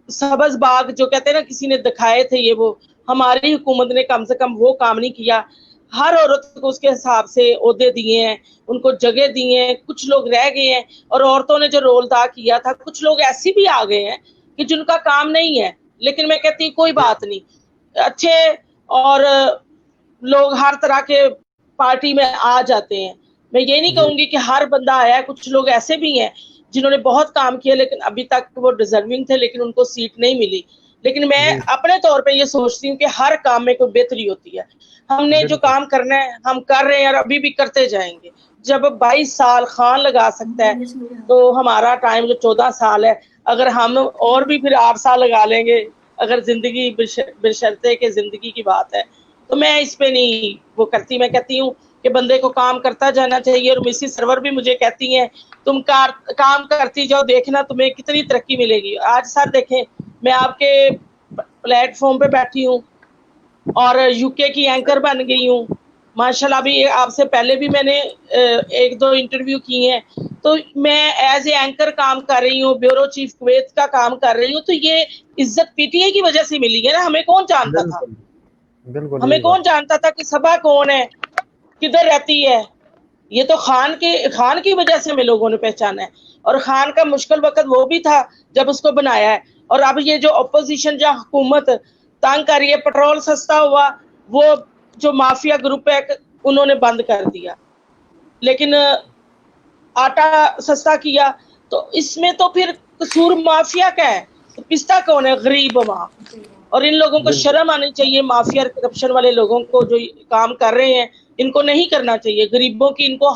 सब्ज बाग जो कहते हैं ना किसी ने दिखाए थे, ये वो हमारी हुकूमत ने कम से कम वो काम नहीं किया। हर औरत को उसके हिसाब से ओहदे दिए हैं, उनको जगह दी हैं, कुछ लोग रह गए हैं और औरतों ने जो रोल अदा किया था, कुछ लोग ऐसी भी आ गए हैं कि जिनका काम नहीं है, लेकिन मैं कहती हूँ कोई बात नहीं, अच्छे और लोग हर तरह के पार्टी में आ जाते हैं। मैं ये नहीं कहूंगी कि हर बंदा आया है, कुछ लोग ऐसे भी हैं जिन्होंने बहुत काम किया लेकिन अभी तक वो डिजर्विंग थे लेकिन उनको सीट नहीं मिली। लेकिन मैं अपने तौर पे ये सोचती हूँ कि हर काम में कोई बेहतरी होती है। हमने जो काम करना है हम कर रहे हैं और अभी भी करते जाएंगे। जब 22 साल खान लगा सकता है तो हमारा टाइम जो 14 साल है, अगर हम और भी फिर 8 साल लगा लेंगे, अगर जिंदगी बशर्ते के जिंदगी की बात है, तो मैं इस पे नहीं वो करती। मैं कहती हूँ कि बंदे को काम करता जाना चाहिए। और मिसिस सरवर भी मुझे कहती हैं तुम काम करती जाओ, देखना तुम्हें कितनी तरक्की मिलेगी। आज सर देखें, मैं आपके प्लेटफॉर्म पे बैठी हूँ और यूके की एंकर बन गई हूँ माशाल्लाह। भी आपसे पहले भी मैंने 1-2 इंटरव्यू किए हैं, तो मैं एज ए एंकर काम कर रही हूँ, ब्यूरो चीफ कुवैत का काम कर रही हूँ। तो ये इज्जत पीटीआई की वजह से मिली है ना, हमें कौन जानता था? बिल्कुल हमें कौन जानता था कि सबा कौन है, किधर रहती है? ये तो खान की वजह से हमें लोगों ने पहचाना है। और खान का मुश्किल वक्त वो भी था जब उसको बनाया है। और अब ये जो अपोजिशन जो हुकूमत तंग कर रही है, पेट्रोल सस्ता हुआ, वो जो माफिया ग्रुप है उन्होंने बंद कर दिया, लेकिन आटा सस्ता किया। तो इसमें तो फिर कसूर माफिया का है, तो पिस्ता कौन है? गरीब वहां। और इन लोगों को शर्म आनी चाहिए, माफिया करप्शन वाले लोगों को जो काम कर रहे हैं, इनको नहीं करना चाहिए। गरीबों की इनको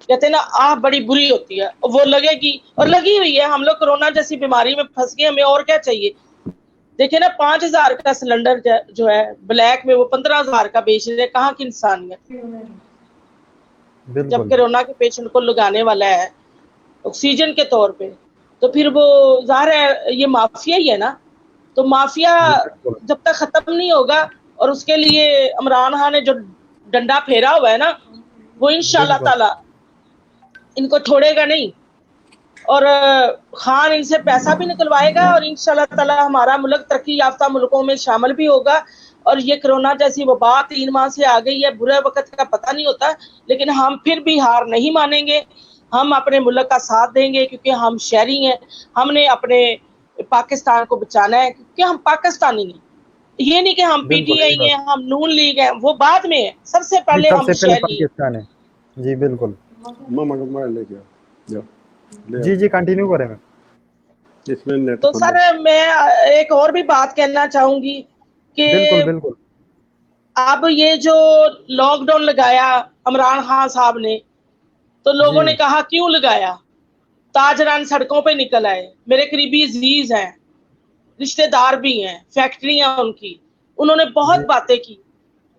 कहते हैं ना आह बड़ी बुरी होती है, वो लगेगी और लगी हुई है। हम लोग कोरोना जैसी बीमारी में फंस गए, हमें और क्या चाहिए? देखिए ना 5,000 का सिलेंडर जो है ब्लैक में वो 15,000 का बेच रहे हैं। कहाँ की इंसानियत? जब कोरोना के पेशेंट को लगाने वाला है ऑक्सीजन के तौर पे, तो फिर वो जाहिर है ये माफिया ही है ना। तो माफिया जब तक खत्म नहीं होगा, और उसके लिए इमरान खान ने जो डंडा फेरा हुआ है ना, वो इंशाल्लाह ताला इनको छोड़ेगा नहीं। और खान इनसे पैसा भी निकलवाएगा और इंशाल्लाह ताला हमारा मुल्क तरक्की याफ्ता मुल्कों में शामिल भी होगा। और ये कोरोना जैसी वबा 3 माह से आ गई है, बुरे वक्त का पता नहीं होता, लेकिन हम फिर भी हार नहीं मानेंगे। हम अपने मुल्क का साथ देंगे क्योंकि हम शहरी हैं। हमने अपने पाकिस्तान को बचाना है क्योंकि हम पाकिस्तानी हैं। ये नहीं कि हम पीटीआई हैं, हम नून लीग हैं, वो बाद में है। सबसे पहले हम शहरी हैं। जी बिल्कुल। लेके जी कंटिन्यू करें मैं इसमें। तो सर मैं एक और भी बात कहना चाहूंगी कि बिल्कुल अब ये जो लॉकडाउन लगाया इमरान खान साहब ने, तो लोगों ने कहा क्यों लगाया? ताजरान सड़कों पे निकल आए, मेरे करीबी अजीज हैं, रिश्तेदार भी हैं, फैक्ट्रियां उनकी, उन्होंने बहुत बातें की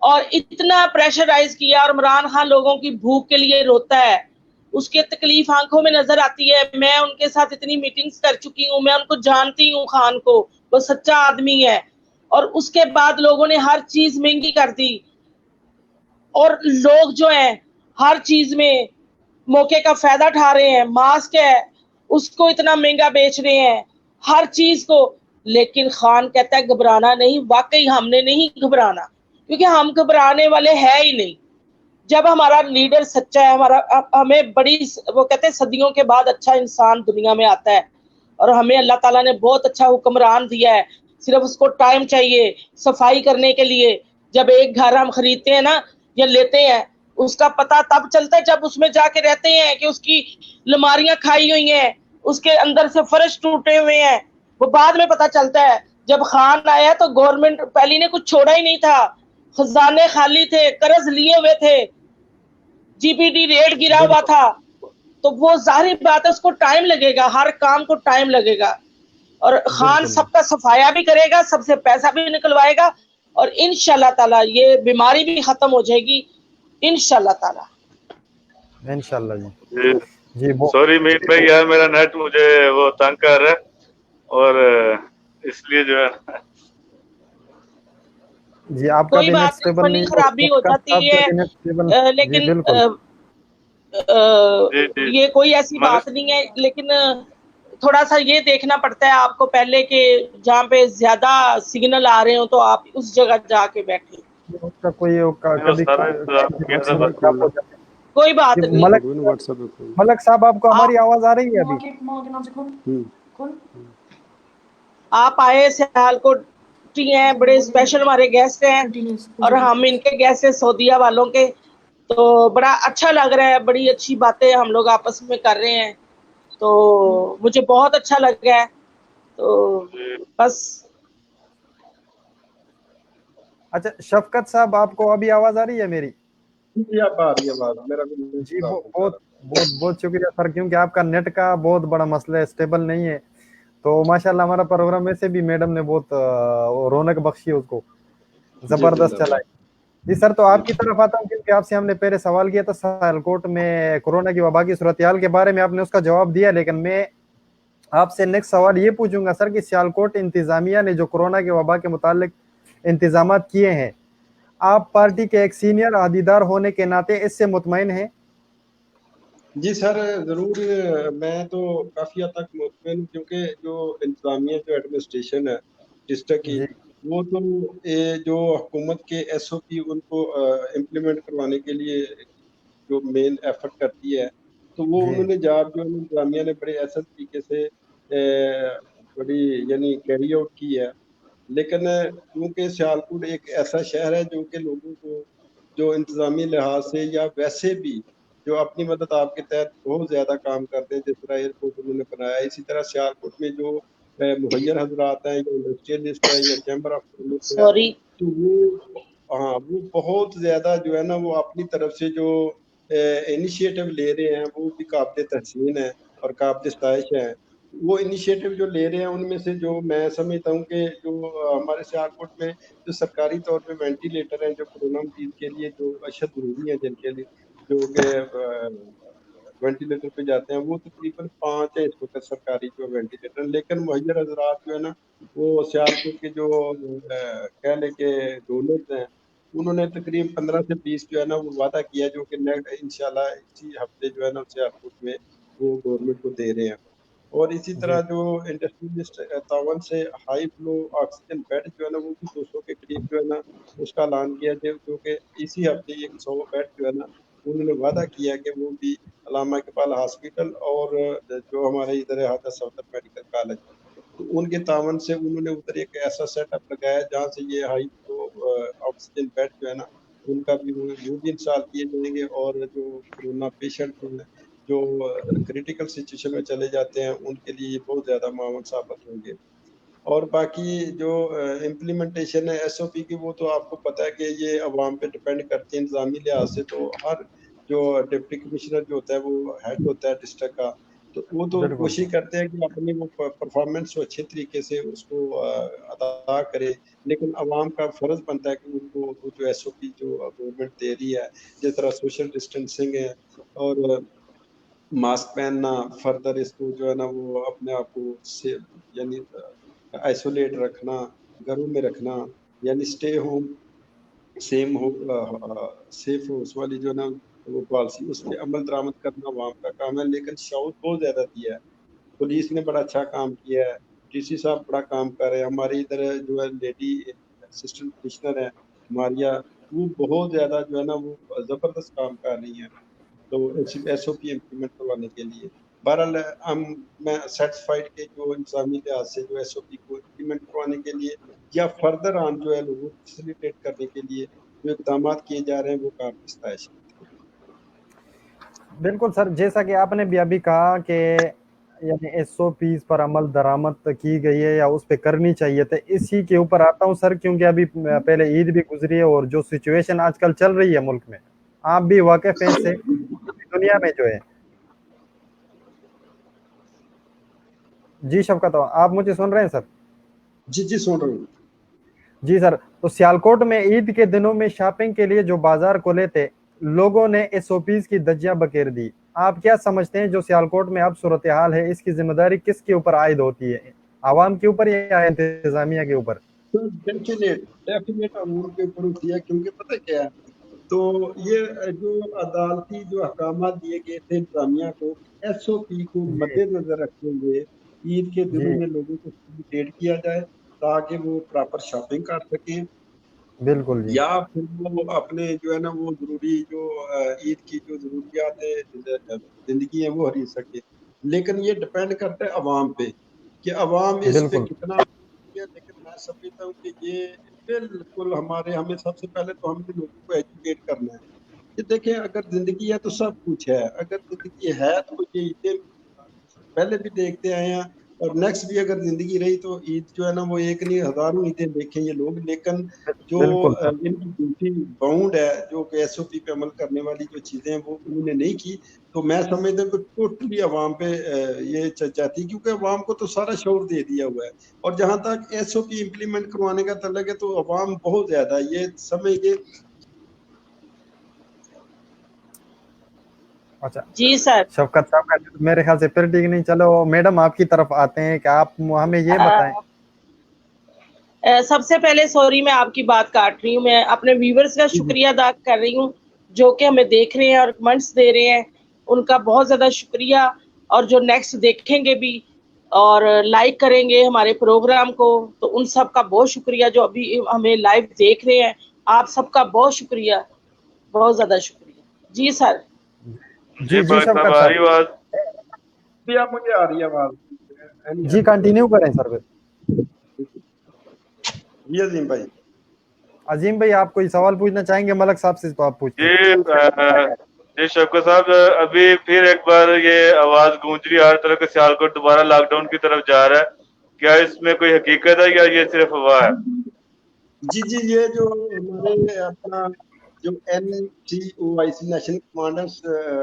और इतना प्रेशराइज किया। और इमरान खान लोगों की भूख के लिए रोता है, उसके तकलीफ आंखों में नजर आती है। मैं उनके साथ इतनी मीटिंग्स कर चुकी हूँ, मैं उनको जानती हूँ खान को, वो सच्चा आदमी है। और उसके बाद लोगों ने हर चीज महंगी कर दी, और लोग जो हैं हर चीज में मौके का फायदा उठा रहे हैं। मास्क है उसको इतना महंगा बेच रहे हैं, हर चीज को। लेकिन खान कहता है घबराना नहीं। वाकई हमने नहीं घबराना, क्योंकि हम घबराने वाले हैं ही नहीं। जब हमारा लीडर सच्चा है, हमारा हमें बड़ी वो कहते हैं सदियों के बाद अच्छा इंसान दुनिया में आता है, और हमें अल्लाह ताला ने बहुत अच्छा हुक्मरान दिया है। सिर्फ उसको टाइम चाहिए सफाई करने के लिए। जब एक घर हम खरीदते हैं ना या लेते हैं, उसका पता तब चलता है जब उसमें जाके रहते हैं कि उसकी अलमारियां खाई हुई हैं, उसके अंदर से फर्श टूटे हुए हैं, वो बाद में पता चलता है। जब खान आया तो गवर्नमेंट पहले ने कुछ छोड़ा ही नहीं था, खजाने खाली थे, कर्ज लिए हुए थे, जीपीडी रेट गिरा हुआ था। तो वो जाहिर बात है उसको टाइम लगेगा, हर काम को टाइम लगेगा। और खान सबका सफाया भी करेगा, सबसे पैसा भी निकलवाएगा, और इंशाल्लाह ताला ये बीमारी भी खत्म हो जाएगी इंशाल्लाह ताला। इंशाल्लाह जी सॉरी मीत भाई, यार मेरा नेट मुझे वो तंग कर रहा है, और इसलिए जो है जी आपका कोई दिन बात नहीं, स्टेबल फनी नहीं खराबी हो जाती आपका है, दिन स्टेबल जी लेकिन बिल्कुल जी ये कोई ऐसी मगर बात नहीं है, लेकिन थोड़ा सा ये देखना पड़ता है आपको पहले कि जहाँ पे ज्यादा सिग्नल आ रहे हो तो आप उस जगह जाके बैठे। उसका कोई वो कभी सारा इंतजाम किया था कभी खराब हो जाता है कोई बात जी। नहीं। मलक व्हाट्सएप पे खोल। मलक साहब आपको हमारी आवाज आ रही है अभी आप आए सियालकोट हैं, बड़े स्पेशल हमारे गेस्ट हैं और हम इनके गेस्ट हैं सऊदीया वालों के, तो बड़ा अच्छा लग रहा है, बड़ी अच्छी बातें हम लोग आपस में कर रहे हैं, तो मुझे बहुत अच्छा लग रहा है। तो बस अच्छा शफकत साहब आपको अभी आवाज आ रही है मेरी जी आप आ रही है आवाज, मेरा भी नेट जी खराब हो जा बहुत बहुत बहुत शुक्रिया सर क्योंकि आपका नेट का बहुत बड़ा मसला है स्टेबल नहीं है तो माशाल्लाह हमारा प्रोग्राम वैसे भी मैडम ने बहुत रौनक बख्शी उसको रहा। जी जबरदस्त जिंदाबाद। चलाई जी सर तो आपकी तरफ आता हूँ क्योंकि आपसे हमने पहले सवाल किया था सियालकोट में कोरोना की वबा की सूरत-ए-हाल के बारे में आपने उसका जवाब दिया लेकिन मैं आपसे नेक्स्ट सवाल ये पूछूंगा सर कि सियालकोट इंतजामिया ने जो कोरोना की वबा के मुतालिक इंतजाम किए हैं आप पार्टी के एक सीनियर अहदेदार होने के नाते इससे मुतमईन हैं जी सर ज़रूर, मैं तो काफ़ी हद तक मुतमिन हूँ क्योंकि जो इंतज़ामिया जो एडमिनिस्ट्रेशन है डिस्ट्रिक्ट की, जी वो तो जो हुकूमत के एसओपी उनको इम्प्लीमेंट करवाने के लिए जो मेन एफर्ट करती है, तो वो जी उन्होंने जॉब जो इंतज़ामिया ने बड़े असर तरीके से बड़ी यानी कैरी आउट की है। लेकिन क्योंकि सियालकोट एक ऐसा शहर है जो कि लोगों को जो इंतज़ामी लिहाज से या वैसे भी जो अपनी मदद आपके तहत बहुत ज़्यादा काम करते हैं, जिस तरह एयरपोर्ट उन्होंने बनाया, इसी तरह सियालकोट में जो मुहैयर हजरात हैं या इंडस्ट्रियलिस्ट है या चैम्बर ऑफ कॉमर्स है, सॉरी। तो वो हाँ वो बहुत ज़्यादा जो है ना वो अपनी तरफ से जो इनिशिएटिव ले रहे हैं वो भी काबिल तहसीन है और काबिल सताइश है। वो इनिशिएटिव जो ले रहे हैं उनमें से जो मैं समझता हूँ कि जो हमारे सियालकोट में जो सरकारी तौर पे वेंटिलेटर हैं जो कोरोना मरीज के लिए जो अशद ज़रूरी है जिनके लिए जो कि वेंटिलेटर पे जाते हैं वो तकरीबन 5 है इस वक्त सरकारी जो वेंटिलेटर, लेकिन मुहैयर हजरात जो है ना वो सियालकोट के जो कह लें कि डोनर्स हैं उन्होंने तकरीबन 15 से 20 जो है ना वो वादा किया जो कि नेक्स्ट इंशाल्लाह इसी हफ्ते जो है ना सियालकोट में वो गवर्नमेंट को दे रहे हैं। और इसी जी तरह जो इंडस्ट्रियलिस्ट तावन से हाई फ्लो ऑक्सीजन बेड जो है ना वो भी 200 के करीब जो है ना उसका ऐलान किया जो कि इसी हफ्ते एक 100 बेड जो है ना उन्होंने वादा किया कि वो भी अलामा इकबाल हॉस्पिटल और जो हमारे इधर है हादसा सफदर मेडिकल कॉलेज, तो उनके तावन से उन्होंने उधर एक ऐसा सेटअप लगाया जहाँ से ये हाई फ्लो ऑक्सीजन बेड जो है ना उनका भी वो भी इंस्टॉल किए जाएंगे और जो कोरोना पेशेंट हैं जो क्रिटिकल सिचुएशन में चले जाते हैं उनके लिए ये बहुत ज़्यादा मावन साबित होंगे। और बाकी जो इम्प्लीमेंटेशन है एसओपी की वो तो आपको पता है कि ये अवाम पे डिपेंड करती है इंतजामी लिहाज से, तो हर जो डिप्टी कमिश्नर जो होता है वो हेड होता है डिस्ट्रिक्ट का, तो वो तो बिल्कुल कोशिश करते हैं कि अपनी वो परफॉर्मेंस को अच्छे तरीके से उसको अदा करे, लेकिन अवाम का फ़र्ज़ बनता है कि उनको वो जो एसओपी जो गवर्नमेंट दे रही है जिस तरह सोशल डिस्टेंसिंग है और मास्क पहनना, फर्दर इसको जो है ना वो अपने आप को से यानी आइसोलेट रखना, घरों में रखना, यानी स्टे होम सेम हो सेफ हो उस वाली जो है ना वो पॉलिसी उस पे अमल दरामद करना अवाम का काम है, लेकिन शऊर बहुत ज़्यादा दिया है। पुलिस ने बड़ा अच्छा काम किया है, डीसी साहब बड़ा काम कर रहे हैं, हमारी इधर जो है लेडी असिस्टेंट कमिश्नर है मारिया, वो बहुत ज़्यादा जो है ना वो ज़बरदस्त काम कर रही हैं। तो एसओपी इम्प्लीमेंट करवाने के लिए बहरहाल हम मैं सेटिस्फाइड के जो इंतजामी लिहाज से जो एसओपी को इम्प्लीमेंट करवाने के लिए या फर्दर ऑन जो है लोगों को फैसिलिटेट करने के लिए जो इकदाम किए जा रहे हैं वो काफी सताइश है। बिल्कुल सर जैसा कि आपने भी अभी कहा कि यानी एसओपीज पर अमल दरामद की गई है या उस पे करनी चाहिए तो इसी के ऊपर आता हूँ सर क्योंकि अभी पहले ईद भी गुजरी है और जो सिचुएशन आजकल चल रही है मुल्क में आप भी वाकिफ हैं इससे दुनिया में जो है जी शफकत आप मुझे सुन रहे हैं सर जी सुन रहा हूँ। जी सर तो सियालकोट में ईद के दिनों में शॉपिंग के लिए जो बाजार खुले थे लोगों ने एसओपीज की धज्जियां बखेर दी आप क्या समझते हैं जो सियालकोट में अब सूरत हाल है इसकी जिम्मेदारी किसके ऊपर आयद होती है आवाम के ऊपर या इंतजामिया के ऊपर تو ڈیفینیٹ عوام کے اوپر ہوتی ہے، کیونکہ پتہ کیا ہے، تو یہ جو عدالتی جو احکامات دیے گئے تھے انتظامیہ کو، ایس او پی کو مد جی نظر رکھتے ہوئے عید کے جی دنوں میں لوگوں کو فیسیلیٹیٹ کیا جائے تاکہ وہ پراپر شاپنگ کر سکیں، بالکل جی یا پھر وہ اپنے جو ہے نا وہ ضروری جو عید کی جو ضروریات زندگی ہے وہ خرید سکے. لیکن یہ ڈپینڈ کرتا ہے عوام پہ کہ عوام اس پہ بالکل کتنا. لیکن میں سمجھتا ہوں کہ یہ بالکل ہمیں سب سے پہلے تو ہم لوگوں کو ایجوکیٹ کرنا ہے کہ دیکھیں اگر زندگی ہے تو سب کچھ ہے، اگر زندگی ہے تو یہ عیدیں پہلے بھی دیکھتے آئے ہیں اور نیکسٹ بھی اگر زندگی رہی تو عید جو ہے نا وہ ایک نہیں ہزاروں عیدیں دیکھیں یہ لوگ. لیکن جو بالکل سر ان کی ڈیوٹی باؤنڈ ہے، جو کہ ایس او پی پہ عمل کرنے والی جو چیزیں ہیں وہ انہوں نے نہیں کی، تو میں سمجھتا ہوں کہ ٹوٹلی عوام پہ یہ چاہتی، کیونکہ عوام کو تو سارا شعور دے دیا ہوا ہے. اور جہاں تک ایس او پی امپلیمنٹ کروانے کا تعلق ہے تو عوام بہت زیادہ یہ سمجھ کے. اچھا جی سر. شفقت صاحب کا میرے خیال سے پھر ٹھیک نہیں. چلو میڈم آپ کی طرف آتے ہیں کہ آپ ہمیں یہ بتائیں. سب سے پہلے سوری میں آپ کی بات کاٹ رہی ہوں، میں اپنے ویورز کا شکریہ ادا کر رہی ہوں جو کہ ہمیں دیکھ رہے ہیں اور کمنٹس دے رہے ہیں، ان کا بہت زیادہ شکریہ. اور جو نیکسٹ دیکھیں گے بھی اور لائک کریں گے ہمارے پروگرام کو، تو ان سب کا بہت شکریہ. جو ابھی ہمیں لائیو دیکھ رہے ہیں آپ سب کا بہت شکریہ، بہت زیادہ شکریہ. جی سر. جی جی صاحب شفقت آ صاحب رہی آواز؟ جی اب مجھے آ رہی ہے آواز. جی کنٹینیو کریں سر. جی عظیم بھائی. عظیم بھائی آپ کوئی سوال پوچھنا چاہیں گے ملک صاحب سے تو آپ پوچھیں. جی شفقت صاحب، ابھی پھر ایک بار یہ آواز گونج رہی ہر طرح کے سیالکوٹ دوبارہ لاک ڈاؤن کی طرف جا رہا ہے، کیا اس میں کوئی حقیقت ہے یا یہ صرف ہوا ہے؟ جی یہ جو ہمارے اپنا جو NCOIC national commanders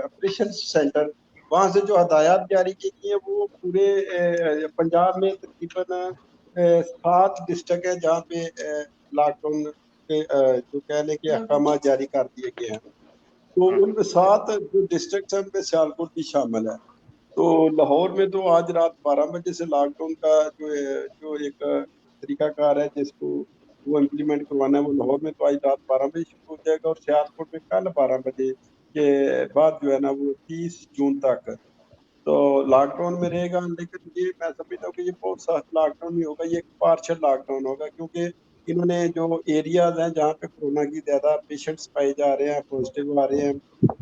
operation centre, وہاں سے جو ہدایات جاری کی گئی ہیں وہ پورے پنجاب میں تقریباً 7 ڈسٹرکٹ ہے جہاں پہ لاک ڈاؤن کے جو کہنے کے احکامات جاری کر دیے گئے ہیں. تو ان میں 7 جو ڈسٹرکٹ ہیں ان میں سیالکوٹ بھی شامل ہے. تو لاہور میں تو آج رات 12 بجے سے لاک ڈاؤن کا جو ایک طریقہ کار ہے جس کو وہ امپلیمنٹ کروانا ہے، وہ لاہور میں تو آج رات 12 بجے شروع ہو جائے گا، اور سیالکوٹ میں کل 12 بجے کے بعد جو ہے نا وہ 30 جون تک تو لاک ڈاؤن میں رہے گا. لیکن یہ میں سمجھتا ہوں کہ یہ بہت سخت لاک ڈاؤن نہیں ہوگا، یہ ایک پارشل لاک ڈاؤن ہوگا، کیونکہ انہوں نے جو ایریاز ہیں جہاں پہ کورونا کی زیادہ پیشنٹس پائے جا رہے ہیں، پازیٹیو آ رہے ہیں،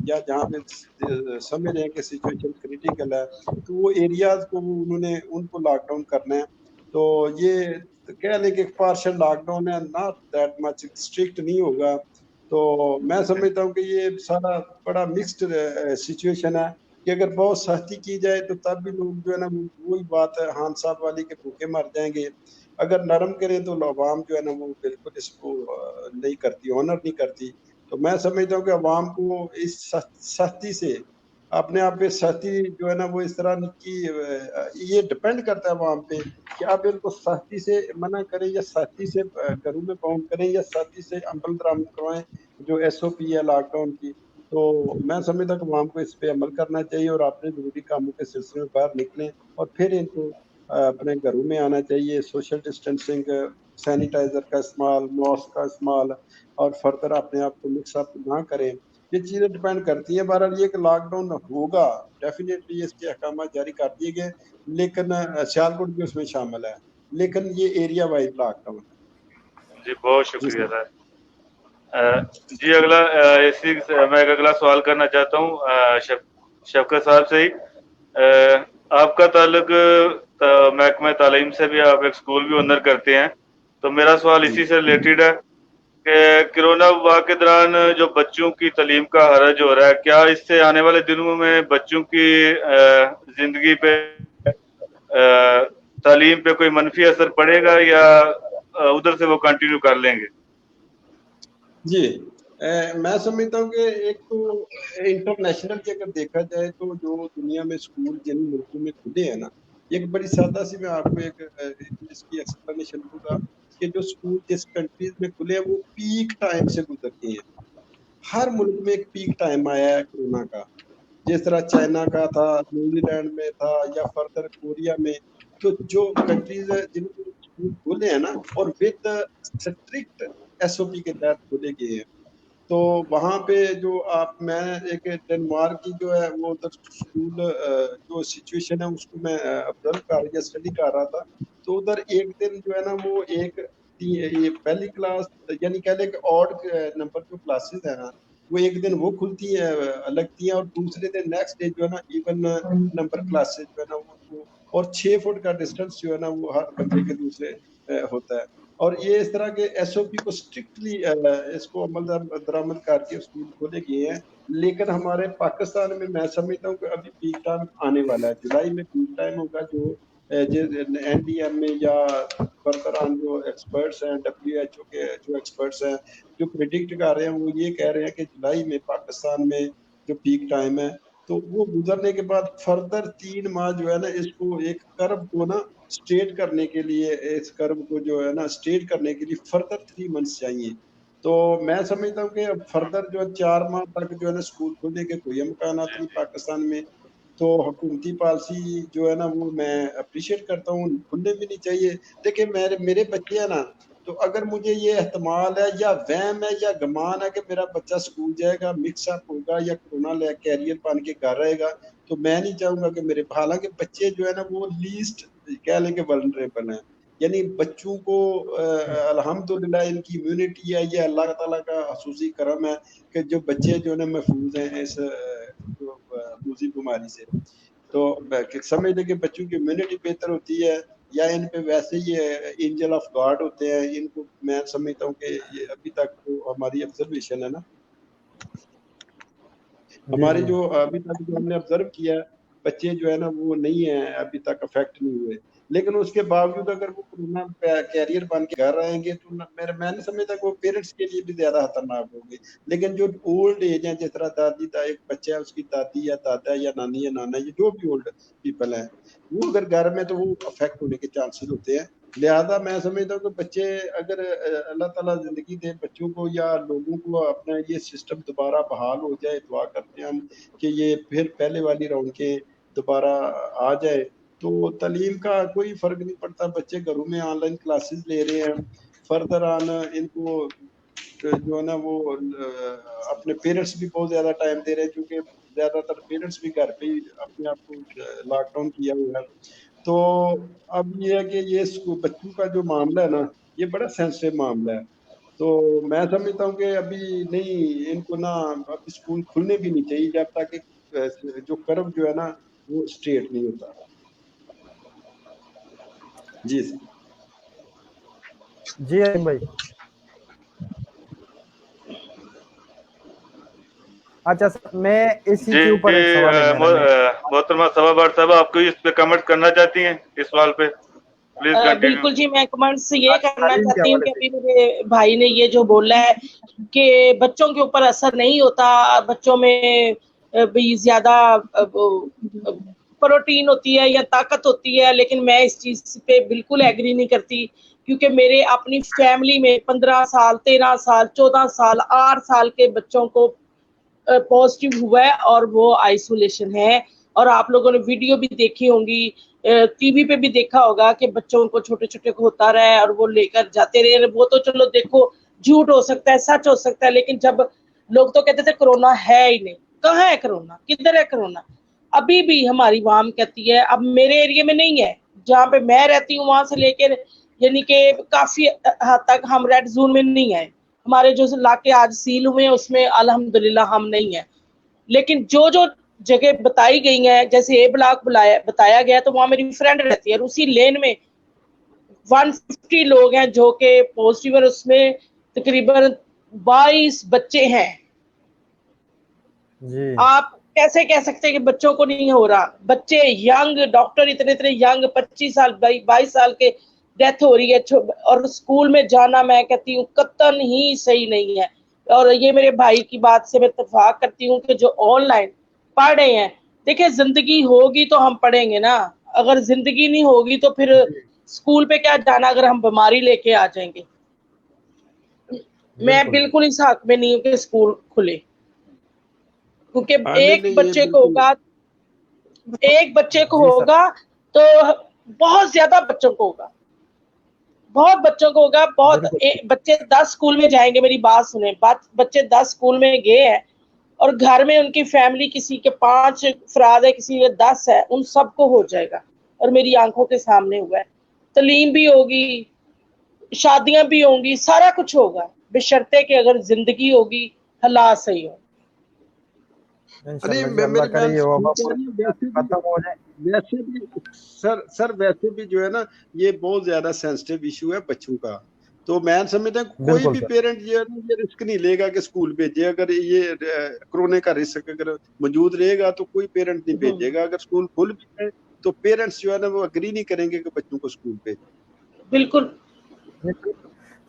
یا جہاں پہ سمجھ رہے ہیں کہ سچویشن کریٹیکل ہے، تو وہ ایریاز کو انہوں نے ان کو لاک ڈاؤن کرنا ہے. تو یہ کہہ لیں کہ ایک پارشل لاک ڈاؤن ہے، ناٹ دیٹ مچ اسٹرکٹ نہیں ہوگا. تو میں سمجھتا ہوں کہ یہ سارا بڑا مکسڈ سچویشن ہے کہ اگر بہت سختی کی جائے تو تب بھی لوگ جو ہے نا وہی بات ہے خان صاحب والی کے بھوکے مر جائیں گے. اگر نرم کریں تو عوام جو ہے نا وہ بالکل اس کو نہیں کرتی، آنر نہیں کرتی. تو میں سمجھتا ہوں کہ عوام کو اس سختی سے اپنے آپ پہ سختی جو ہے نا وہ اس طرح کی، یہ ڈپینڈ کرتا ہے عوام پہ کہ آپ ان کو سختی سے منع کریں یا سختی سے گھروں میں باؤنڈ کریں یا سختی سے عمل درآمد کروائیں جو SOP ہے لاک ڈاؤن کی. تو میں سمجھتا ہوں کہ عوام کو اس پہ عمل کرنا چاہیے اور اپنے ضروری کاموں کے سلسلے میں باہر نکلیں، اور پھر ان کو اپنے گھروں میں آنا چاہیے. سوشل ڈسٹینسنگ، سینیٹائزر کا استعمال، ماسک کا استعمال، اور فردر اپنے آپ کو مکس اپ نہ کریں. یہ چیزیں ڈپینڈ کرتی ہیں. بہرحال یہ کہ لاک ڈاؤن ہوگا ڈیفینیٹلی، اس کے احکامات جاری کر دیے گئے، لیکن سیالکوٹ بھی اس میں شامل ہے، لیکن یہ ایریا وائز لاک ڈاؤن ہے. جی بہت شکریہ سر. جی اگلا میں ایک اگلا سوال کرنا چاہتا ہوں شفقت صاحب سے ہی. آپ کا تعلق محکمہ تعلیم سے بھی، آپ ایک اسکول بھی اونر کرتے ہیں، تو میرا سوال اسی سے ریلیٹڈ ہے کہ کرونا وبا کے دوران جو بچوں کی تعلیم کا حرج ہو رہا ہے، کیا اس سے آنے والے دنوں میں بچوں کی زندگی پہ، تعلیم پہ کوئی منفی اثر پڑے گا یا ادھر سے وہ کنٹینیو کر لیں گے؟ جی میں سمجھتا ہوں کہ ایک تو انٹرنیشنل کی اگر دیکھا جائے تو جو دنیا میں اسکول جن ملکوں میں کھلے ہیں نا، ایک بڑی سادہ سی میں آپ کو ایک اس کی ایکسپلینیشن دوں گا کہ جو اسکول جس کنٹریز میں کھلے ہیں وہ پیک ٹائم سے گزرتی ہیں. ہر ملک میں ایک پیک ٹائم آیا ہے کورونا کا، جس طرح چائنا کا تھا، نیوزی لینڈ میں تھا، یا فردر کوریا میں. تو جو کنٹریز ہیں جن स्कूल खोले हैं ना, और विद स्ट्रिक्ट SOP के तहत खोले गए हैं। तो वहाँ पे जो मैं एक डेनमार्क की जो है वो उधर स्कूल जो सिचुएशन है उसको मैं ऑब्जर्व कर रहा, स्टडी कर रहा था। तो उधर एक दिन जो है ना वो ये पहली क्लास यानी कह ले कि ऑड नंबर जो क्लासेस है ना, वो एक दिन वो खुलती है, लगती है, और दूसरे दिन नेक्स्ट डे जो है ना इवन नंबर क्लासेस जो है ना वो, और 6 फुट का डिस्टेंस जो है ना वो हर बच्चे के दूसरे होता है। और ये इस तरह के SOP को स्ट्रिक्टली इसको अमल दरामद करके स्कूल खोले गए हैं। लेकिन हमारे पाकिस्तान में मैं समझता हूँ कि अभी पीक टाइम आने वाला है, जुलाई में पीक टाइम होगा, जो NDM में या फर्दर ऑन जो एक्सपर्ट्स हैं, WHO के जो एक्सपर्ट्स हैं जो प्रिडिक्ट कर रहे हैं, वो ये कह रहे हैं कि जुलाई में पाकिस्तान में जो पीक टाइम है, तो वो गुजरने के बाद फर्दर 3 माह जो है ना इसको एक कर्व को ना स्ट्रेट करने के लिए, इस कर्व को जो है ना स्ट्रेट करने के लिए फर्दर 3 मंथ्स चाहिए। तो मैं समझता हूँ कि अब फर्दर जो 4 माह तक जो है ना स्कूल खोलने के कोई इम्कानात नहीं पाकिस्तान में। तो हुकूमती पॉलिसी जो है ना वो मैं अप्रिशिएट करता हूँ, खुलने भी नहीं चाहिए। देखिए मेरे बच्चे हैं ना, तो अगर मुझे ये एहतमाल है या वहम है या गमान है कि मेरा बच्चा स्कूल जाएगा, मिक्सअप होगा या कोरोना कैरियर बन के घर रहेगा, तो मैं नहीं चाहूंगा कि मेरे, हालांकि बच्चे जो है ना वो लीस्ट कह लें कि वल्नरेबल हैं, यानी बच्चों को अल्हम्दुलिल्लाह इनकी इम्यूनिटी है, ये अल्लाह ताला का खसूसी करम है कि जो बच्चे जो है ना महफूज हैं इस दूसरी बीमारी से। तो समझ लें कि बच्चों की इम्यूनिटी बेहतर होती है, या इन पे वैसे ही एंजल ऑफ गॉड होते हैं, इनको मैं समझता हूँ कि ये अभी तक जो हमारी ऑब्जर्वेशन है ना, हमारे जो अभी तक जो हमने ऑब्जर्व किया है, बच्चे जो है ना वो नहीं है अभी तक अफेक्ट नहीं हुए। लेकिन उसके बावजूद अगर वो कोरोना कैरियर बन के घर आएंगे तो मैं नहीं समझता कि वो पेरेंट्स के लिए भी ज्यादा खतरनाक होंगे। लेकिन जो ओल्ड एज है, जिस तरह दादी एक बच्चा है, उसकी दादी या दादा या नानी या नाना, ये जो भी ओल्ड पीपल है, वो अगर घर में, तो वो अफेक्ट होने के चांसेस होते हैं। लिहाजा मैं समझता हूँ कि बच्चे अगर अल्लाह ताला जिंदगी दे बच्चों को या लोगों को, अपना ये सिस्टम दोबारा बहाल हो जाए, दुआ करते हैं हम कि ये फिर पहले वाली रौनकें दोबारा आ जाए। तो तालीम का कोई फर्क नहीं पड़ता, बच्चे घरों में ऑनलाइन क्लासेस ले रहे हैं, फर्दर ऑन इनको जो है ना वो अपने पेरेंट्स भी बहुत ज्यादा टाइम दे रहे हैं, क्योंकि ज्यादातर पेरेंट्स भी घर पे ही अपने आप को लॉकडाउन किया हुआ है। तो अब ये है कि ये बच्चों का जो मामला है ना, ये बड़ा सेंसिटिव मामला है। तो मैं समझता हूँ कि अभी नहीं, इनको ना अभी स्कूल खुलने भी नहीं चाहिए जब तक कि जो कर्व जो है ना वो स्ट्रेट नहीं होता। जी जी भाई। अच्छा सर, मैं इसी के ऊपर एक सवाल है मेरा। मोहतरमा सभाबार साहब, आपको इस पे कमेंट करना चाहती हैं इस सवाल पे? Please continue. बिल्कुल जी, मैं कमेंट्स ये करना चाहती हूँ कि अभी मेरे भाई ने ये जो बोला है कि बच्चों के ऊपर असर नहीं होता, बच्चों में भी ज्यादा प्रोटीन होती है या ताकत होती है, लेकिन मैं इस चीज पे बिल्कुल एग्री नहीं करती, क्योंकि मेरे अपनी फैमिली में 15 साल 13 साल 14 साल 8 साल के बच्चों को पॉजिटिव हुआ है और वो आइसोलेशन है। और आप लोगों ने वीडियो भी देखी होंगी, टीवी पे भी देखा होगा कि बच्चों को छोटे छोटे को होता रहा है और वो लेकर जाते रहे। वो तो चलो देखो झूठ हो सकता है, सच हो सकता है, लेकिन जब लोग तो कहते थे कोरोना है ही नहीं, कहाँ है कोरोना, किधर है कोरोना? अभी भी हमारी वाम कहती है, अब मेरे एरिया में नहीं है, जहाँ पे मैं रहती हूँ वहां से लेकर यानी कि काफी हद तक हम रेड जोन में नहीं आए। हमारे जो इलाके आज सील हुए हैं उसमें अल्हम्दुलिल्लाह हम नहीं है। लेकिन जो जो जगह बताई गई है, जैसे ए ब्लॉक बताया गया, तो वहां मेरी फ्रेंड रहती है और उसी लेन में 150 लोग हैं जो कि पॉजिटिव है, उसमें तकरीबन 22 बच्चे हैं। जी। आप कैसे कह सकते हैं कि बच्चों को नहीं हो रहा? बच्चे यंग, डॉक्टर इतने इतने यंग, 25 साल 22 साल के डेथ हो रही है, और स्कूल में जाना मैं कहती हूँ कतन ही सही नहीं है। और ये मेरे भाई की बात से मैं इत्तेफाक करती हूँ कि जो ऑनलाइन पढ़ रहे हैं, देखिए जिंदगी होगी तो हम पढ़ेंगे ना, अगर जिंदगी नहीं होगी तो फिर स्कूल पे क्या जाना अगर हम बीमारी लेके आ जाएंगे। मैं बिल्कुल इस हक में नहीं हूँ कि स्कूल खुले, क्योंकि एक बच्चे को होगा, एक बच्चे को होगा तो बहुत ज्यादा बच्चों को होगा। बहुत बच्चों को होगा, बहुत बच्चे 10 स्कूल में जाएंगे, मेरी बात सुने, बच्चे 10 स्कूल में गए हैं और घर में उनकी फैमिली किसी के 5 अफराद है, किसी के 10 है, उन सबको हो जाएगा और मेरी आंखों के सामने हुआ है। तालीम भी होगी, शादियां भी होंगी, सारा कुछ होगा, बशर्ते कि अगर जिंदगी होगी, हालात सही हो। अरे इंशाल्लाह मेरी करे ये वबा खत्म हो जाए। वैसे भी सर वैसे भी जो है ना, ये बहुत ज्यादा सेंसिटिव इशू है बच्चों का। तो मैं समझता हूँ कोई बिल्कुल भी सर। पेरेंट जो है ना, ये रिस्क नहीं लेगा कि स्कूल भेजे। अगर ये कोरोना का रिस्क अगर मौजूद रहेगा तो कोई पेरेंट नहीं भेजेगा। अगर स्कूल खुल भी है तो पेरेंट्स जो है ना वो अग्री नहीं करेंगे कि बच्चों को स्कूल भेजें। बिल्कुल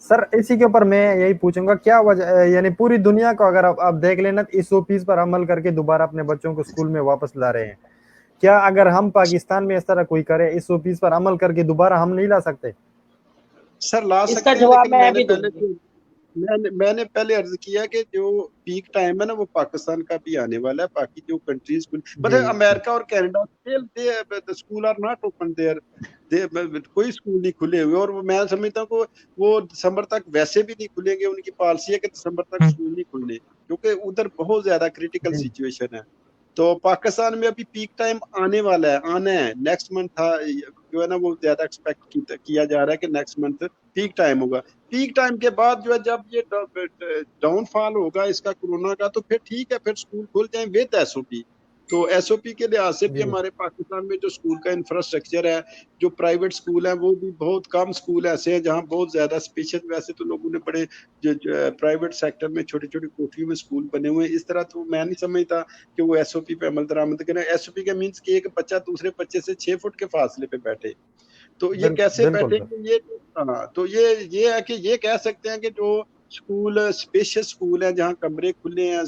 सर, इसी के ऊपर मैं यही पूछूंगा, क्या वजह, यानी पूरी दुनिया को अगर आप देख लेना, SOPs पर अमल करके दोबारा अपने बच्चों को स्कूल में वापस ला रहे हैं। क्या अगर हम पाकिस्तान में इस तरह कोई करे, SOPs पर अमल करके दोबारा हम नहीं ला सकते? सर ला सकते इसका हैं, जवाब लेकिन मैंने पहले अर्ज किया कि जो पीक टाइम है ना वो पाकिस्तान का भी आने वाला है। बाकी जो कंट्रीज मतलब अमेरिका और Canada school are not open there, कोई स्कूल नहीं खुले हुए। और मैं समझता हूँ वो दिसंबर तक वैसे भी नहीं खुलेंगे। उनकी पॉलिसी है कि दिसंबर तक स्कूल नहीं खुलने, क्योंकि उधर बहुत ज्यादा क्रिटिकल सिचुएशन है। तो पाकिस्तान में अभी पीक टाइम आने वाला है, आना है, नेक्स्ट मंथ था जो है ना, वो ज्यादा एक्सपेक्ट किया जा रहा है कि नेक्स्ट मंथ पीक टाइम होगा। पीक टाइम के बाद जो है जब ये डाउनफॉल होगा इसका कोरोना का, तो फिर ठीक है, फिर स्कूल खुल जाए विद SOP। तो SOP के लिहाज से भी हमारे पाकिस्तान में जो स्कूल का इंफ्रास्ट्रक्चर है, जो प्राइवेट स्कूल है, वो भी बहुत कम स्कूल ऐसे हैं जहाँ बहुत ज्यादा स्पेशल, वैसे तो लोगों ने बड़े जो प्राइवेट सेक्टर में छोटी छोटी कोठरियों में स्कूल बने हुए हैं। इस तरह तो मैं नहीं समझता कि वो SOP पे अमल दरामद करें। SOP का मीन्स कि एक बच्चा दूसरे बच्चे से 6 फुट के फासले पे बैठे, तो ये कैसे बैठेंगे? ये तो ये है कि ये कह सकते हैं कि जो स्कूल स्पेशियस स्कूल है, जहाँ कमरे खुले हैं,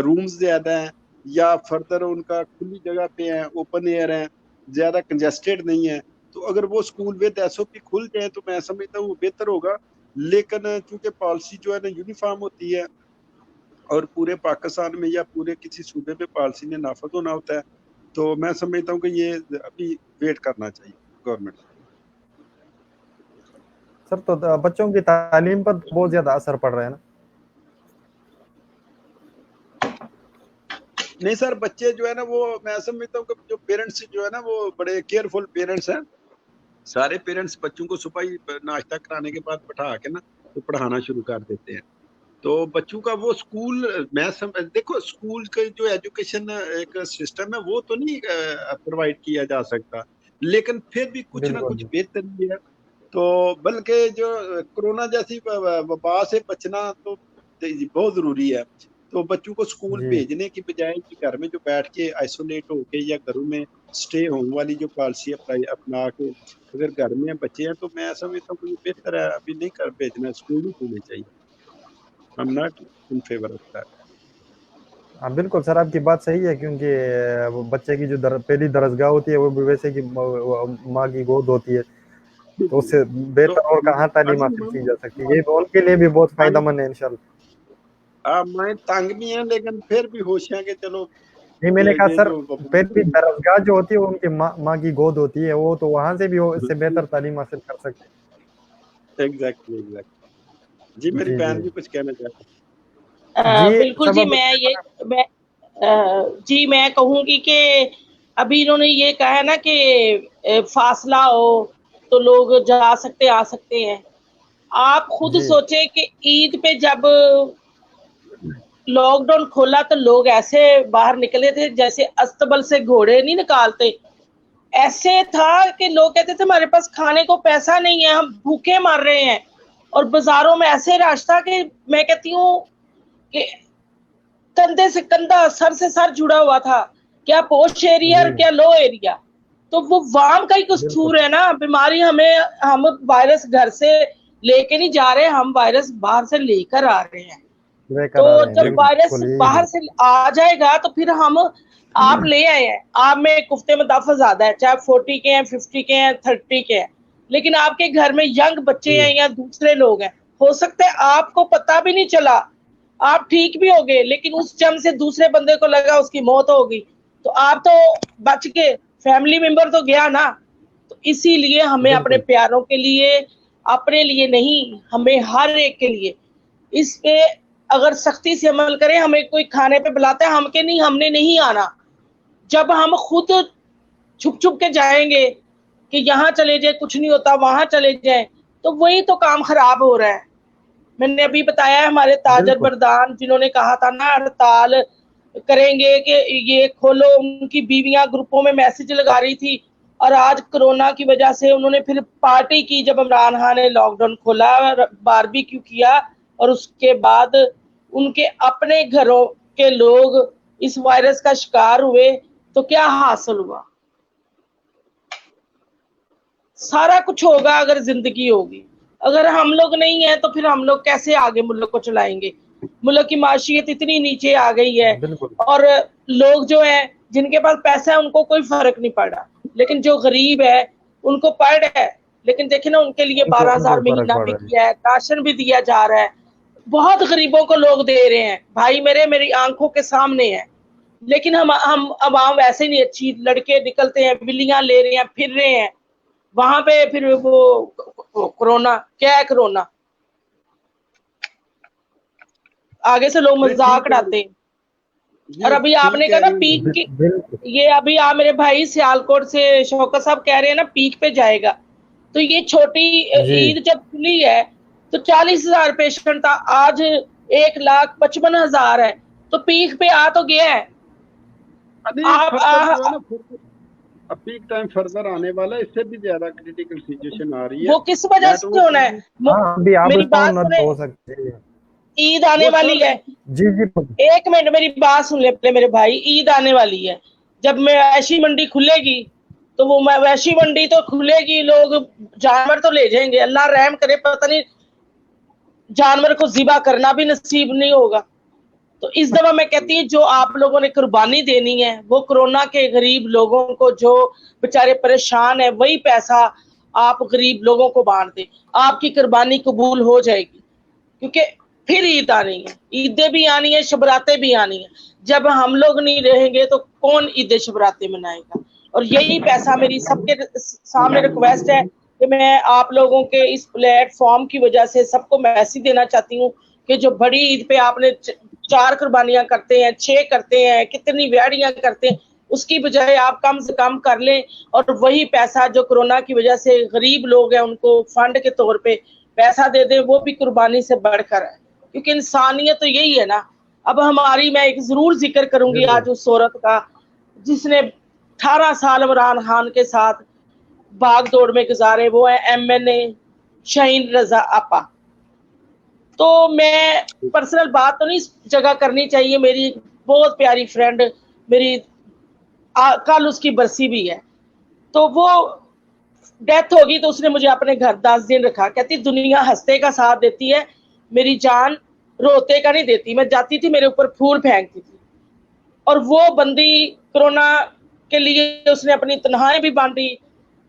रूम्स ज्यादा हैं, या फर्दर उनका खुली जगह पे है, ओपन एयर है, ज्यादा कंजेस्टेड नहीं है, तो अगर वो स्कूल विद SOP खुल जाए तो मैं समझता हूँ वो बेहतर होगा। लेकिन चूंकि पॉलिसी जो है ना यूनिफॉर्म होती है और पूरे पाकिस्तान में या पूरे किसी सूबे में पॉलिसी ने नाफज होना होता है, तो मैं समझता हूँ कि ये अभी वेट करना चाहिए गवर्नमेंट। सर, तो बच्चों की तालीम पर बहुत ज्यादा असर पड़ रहा है ना? नहीं सर, बच्चे जो है ना, वो मैं समझता हूँ कि जो पेरेंट्स जो है ना, वो बड़े केयरफुल पेरेंट्स हैं। सारे पेरेंट्स बच्चों को सुबह ही नाश्ता कराने के बाद बैठा के ना तो पढ़ाना शुरू कर देते हैं। तो बच्चों का वो स्कूल, देखो स्कूल का जो एजुकेशन एक सिस्टम है वो तो नहीं प्रोवाइड किया जा सकता, लेकिन फिर भी कुछ ना कुछ बेहतर भी है। तो बल्कि जो कोरोना जैसी वबा से बचना तो बहुत जरूरी है। तो बच्चों को स्कूल भेजने की बजाय घर में जो बैठ के आइसोलेट होके या घरों में स्टे होम वाली जो पॉलिसी अपना के अगर घर में बच्चे हैं, तो मैं समझता हूँ बेहतर है अभी नहीं कर भेजना, स्कूल ही खोलने चाहिए। I am not in favour of that. हाँ बिल्कुल सर, आपकी बात सही है, क्योंकि वो बच्चे की जो पहली दरसगाह होती है वो भी वैसे की माँ की गोद होती है, तो उससे बेहतर और कहाँ तालीम हासिल की जा सकती है। ये उनके लिए भी बहुत फायदेमंद है इंशाल्लाह। मैं तंग भी है, लेकिन फिर भी होश है कि चलो। नहीं, मैंने कहा सर, पहली दरसगाह जो होती है वो उनकी माँ की गोद होती है, वो तो वहां से भी वो इससे बेहतर तालीम हासिल कर सकते हैं। एग्जैक्टली जी, मेरी बहन भी कुछ कहना चाहती है। बिल्कुल जी, मैं कहूंगी कि अभी इन्होंने ये कहा है ना कि फासला हो तो लोग जा सकते आ सकते हैं। आप खुद सोचे कि ईद पे जब लॉकडाउन खोला तो लोग ऐसे बाहर निकले थे जैसे अस्तबल से घोड़े नहीं निकालते, ऐसे था कि लोग कहते थे हमारे पास खाने को पैसा नहीं है, हम भूखे मर रहे हैं। और बाजारों में ऐसे रश था कि मैं कहती हूँ कि कंधे से कंधा, सर से सर जुड़ा हुआ था, क्या पोश एरिया क्या लो एरिया। तो वो वाम का ही कसूर है ना, बीमारी हम वायरस घर से लेके नहीं जा रहे, हम वायरस बाहर से लेकर आ रहे हैं। तो जब वायरस बाहर से आ जाएगा तो फिर आप ले आए हैं, आप में कुफ्ते में दाफा ज्यादा है, चाहे 40 के हैं, 50 के हैं, 30 के हैं, लेकिन आपके घर में यंग बच्चे हैं या दूसरे लोग हैं, हो सकता है आपको पता भी नहीं चला, आप ठीक भी हो गए, लेकिन उस जम से दूसरे बंदे को लगा, उसकी मौत हो गई, तो आप तो बच गए, फैमिली मेंबर तो गया ना। तो इसीलिए हमें अपने प्यारों के लिए अपने लिए नहीं, हमें हर एक के लिए। इस पे अगर सख्ती से अमल करें, हमें कोई खाने पे बुलाता है, हमके नहीं, हमने नहीं आना। जब हम खुद छुप छुप के जाएंगे कि यहाँ चले जाए कुछ नहीं होता, वहां चले जाए, तो वही तो काम खराब हो रहा है। मैंने अभी बताया है हमारे ताजर बरदान जिन्होंने कहा था ना हड़ताल करेंगे कि ये खोलो, उनकी बीवियां ग्रुपों में मैसेज लगा रही थी, और आज कोरोना की वजह से उन्होंने फिर पार्टी की जब इमरान खान ने लॉकडाउन खोला, बारबेक्यू किया, और उसके बाद उनके अपने घरों के लोग इस वायरस का शिकार हुए, तो क्या हासिल हुआ? सारा कुछ होगा अगर जिंदगी होगी, अगर हम लोग नहीं है तो फिर हम लोग कैसे आगे मुल्क को चलाएंगे? मुल्क की माशियत इतनी नीचे आ गई है, और लोग जो है जिनके पास पैसा है उनको कोई फर्क नहीं पड़ रहा, लेकिन जो गरीब है उनको पड़ रहा है। लेकिन देखे ना, उनके लिए 12,000 महीना भी किया है, राशन भी दिया जा रहा है, बहुत गरीबों को लोग दे रहे हैं भाई मेरे, मेरी आंखों के सामने है। लेकिन हम आवाम वैसे नहीं अच्छी, लड़के निकलते हैं, बिल्लियां ले रहे हैं, फिर रहे हैं वहां पे, फिर वो कोरोना क्या है, कोरोना आगे से लोग मजाक उड़ाते हैं। और अभी आपने कहा ना पीक की, ये अभी आप मेरे भाई सियालकोट से शौकत साहब कह रहे हैं ना पीक पे जाएगा, तो ये छोटी ईद जब खुली है तो 40,000 पेशेंट था, आज 1,55,000 है, तो पीक पे आ तो गया है। अब पीक टाइम फर्दर आने वाला है, इससे भी ज्यादा क्रिटिकल सिचुएशन आ रही है। वो किस वजह से होना है? मेरी बात हो सकती है, ईद आने वाली है। जी एक मिनट मेरी बात सुन ले मेरे भाई, ईद आने वाली है, जब मवेशी मंडी खुलेगी तो वो मवेशी मंडी तो खुलेगी, लोग जानवर तो ले जाएंगे, अल्लाह रहम करे, पता नहीं जानवर को ज़िबा करना भी नसीब नहीं होगा। तो इस दफा मैं कहती हूँ जो आप लोगों ने कुर्बानी देनी है वो कोरोना के गरीब लोगों को जो बेचारे परेशान है, वही पैसा आप गरीब लोगों को बांट दें, आपकी कुर्बानी कबूल हो जाएगी। क्योंकि फिर ईद आनी है, ईदें भी आनी है, शबरातें भी आनी है। जब हम लोग नहीं रहेंगे तो कौन ईद शबरातें मनाएगा? और यही पैसा मेरी सबके सामने रिक्वेस्ट है कि मैं आप लोगों के इस प्लेटफॉर्म की वजह से सबको मैसेज देना चाहती हूँ कि जो बड़ी ईद पे आपने 4 कुर्बानियां करते हैं, 6 करते हैं, कितनी व्याड़ियां करते हैं, उसकी बजाय आप कम से कम कर लें, और वही पैसा जो कोरोना की वजह से गरीब लोग हैं उनको फंड के तौर पे पैसा दे दें, वो भी कुर्बानी से बढ़कर है। क्योंकि इंसानियत तो यही है ना। अब हमारी, मैं एक जरूर जिक्र करूंगी आज उस औरत का जिसने 18 साल इमरान खान के साथ भाग दौड़ में गुजारे, वो है MNA शाहीन रजा आपा। तो मैं पर्सनल बात तो नहीं इस जगह करनी चाहिए, मेरी बहुत प्यारी फ्रेंड, मेरी कल उसकी बरसी भी है, तो वो डेथ होगी तो उसने मुझे अपने घर 10 दिन रखा। कहती दुनिया हंसते का साथ देती है, मेरी जान रोते का नहीं देती। मैं जाती थी मेरे ऊपर फूल फेंकती थी, और वो बंदी कोरोना के लिए उसने अपनी तनख्वाहें भी बांटी,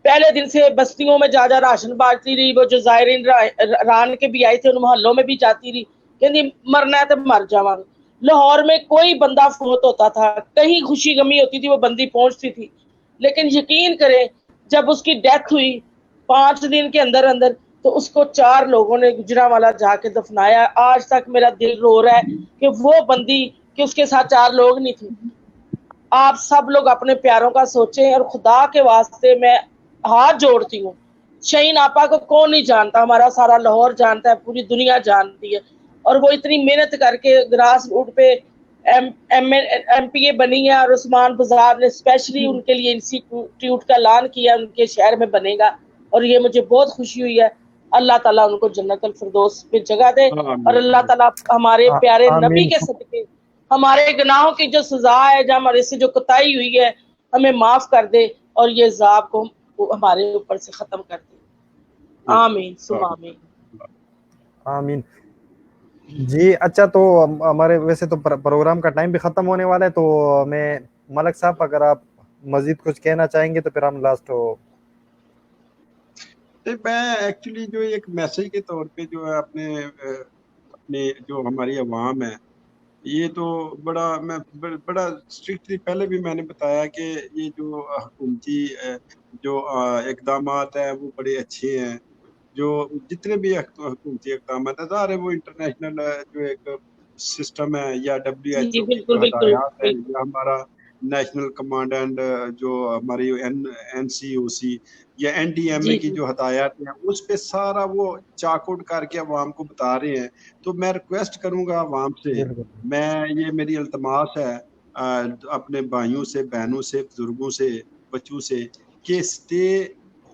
पहले दिन से बस्तियों में जा राशन बांटती रही। वो जो जायरीन रान के भी आए थे उन मोहल्लों में भी जाती रही, कहती मरना है तो मर जावांगे। लाहौर में कोई बंदा फोत होता था, कहीं खुशी गमी होती थी, वो बंदी पहुंचती थी। लेकिन यकीन करें जब उसकी डेथ हुई 5 दिन के अंदर अंदर, तो उसको 4 लोगों ने गुजरांवाला जाके दफनाया। आज तक मेरा दिल रो रहा है कि वो बंदी, कि उसके साथ 4 लोग नहीं थे। आप सब लोग अपने प्यारों का सोचें, और खुदा के वास्ते मैं हाथ जोड़ती हूँ। शाहीन आपा को कौन नहीं जानता, हमारा सारा लाहौर जानता है, पूरी दुनिया जानती है। और वो इतनी मेहनत करके ग्रास रूट पे MPA बनी है, और उस्मान बाजार ने स्पेशली उनके लिए इंस्टीट्यूट का ऐलान किया, उनके शहर में बनेगा, और ये मुझे बहुत खुशी हुई है। अल्लाह ताला उनको जन्नतुल फिरदौस पे जगह दे, और अल्लाह ताला हमारे प्यारे नबी के सदके हमारे गुनाहों की जो सजा है, जो हमारे से जो कोताही हुई है, हमें माफ कर दे, और ये ज़ाब को हमारे ऊपर से खत्म कर दे। आमीन सुमा आमीन आमीन। जी अच्छा, तो हमारे वैसे तो प्रोग्राम का टाइम भी खत्म होने वाला है, तो मैं मलक साहब अगर आप मजीद कुछ कहना चाहेंगे तो फिर हम लास्ट हो। मैं एक्चुअली जो एक मैसेज के तौर पे जो है अपने जो हमारी अवाम है, ये तो बड़ा स्ट्रिक्टली पहले भी मैंने बताया कि ये जो हुकूमती जो इकदामात हैं वो बड़े अच्छे हैं, जो जितने भी हुकूमती इक़दाम है, ज़ाहिर है वो इंटरनेशनल जो एक सिस्टम है या जी WHO की बिल्कुल जो बिल्कुल हदायत है बिल्कुल। या हमारा नेशनल कमांड एंड जो हमारी NCOC या NDMA जी की जी जो हदायत है उस पे सारा वो चाक आउट करके अवाम को बता रहे हैं। तो मैं रिक्वेस्ट करूंगा अवाम से, बिल्कुल ये मेरी इल्तमास है अपने भाइयों से, बहनों से, बुजुर्गों से, बच्चों से कि स्टे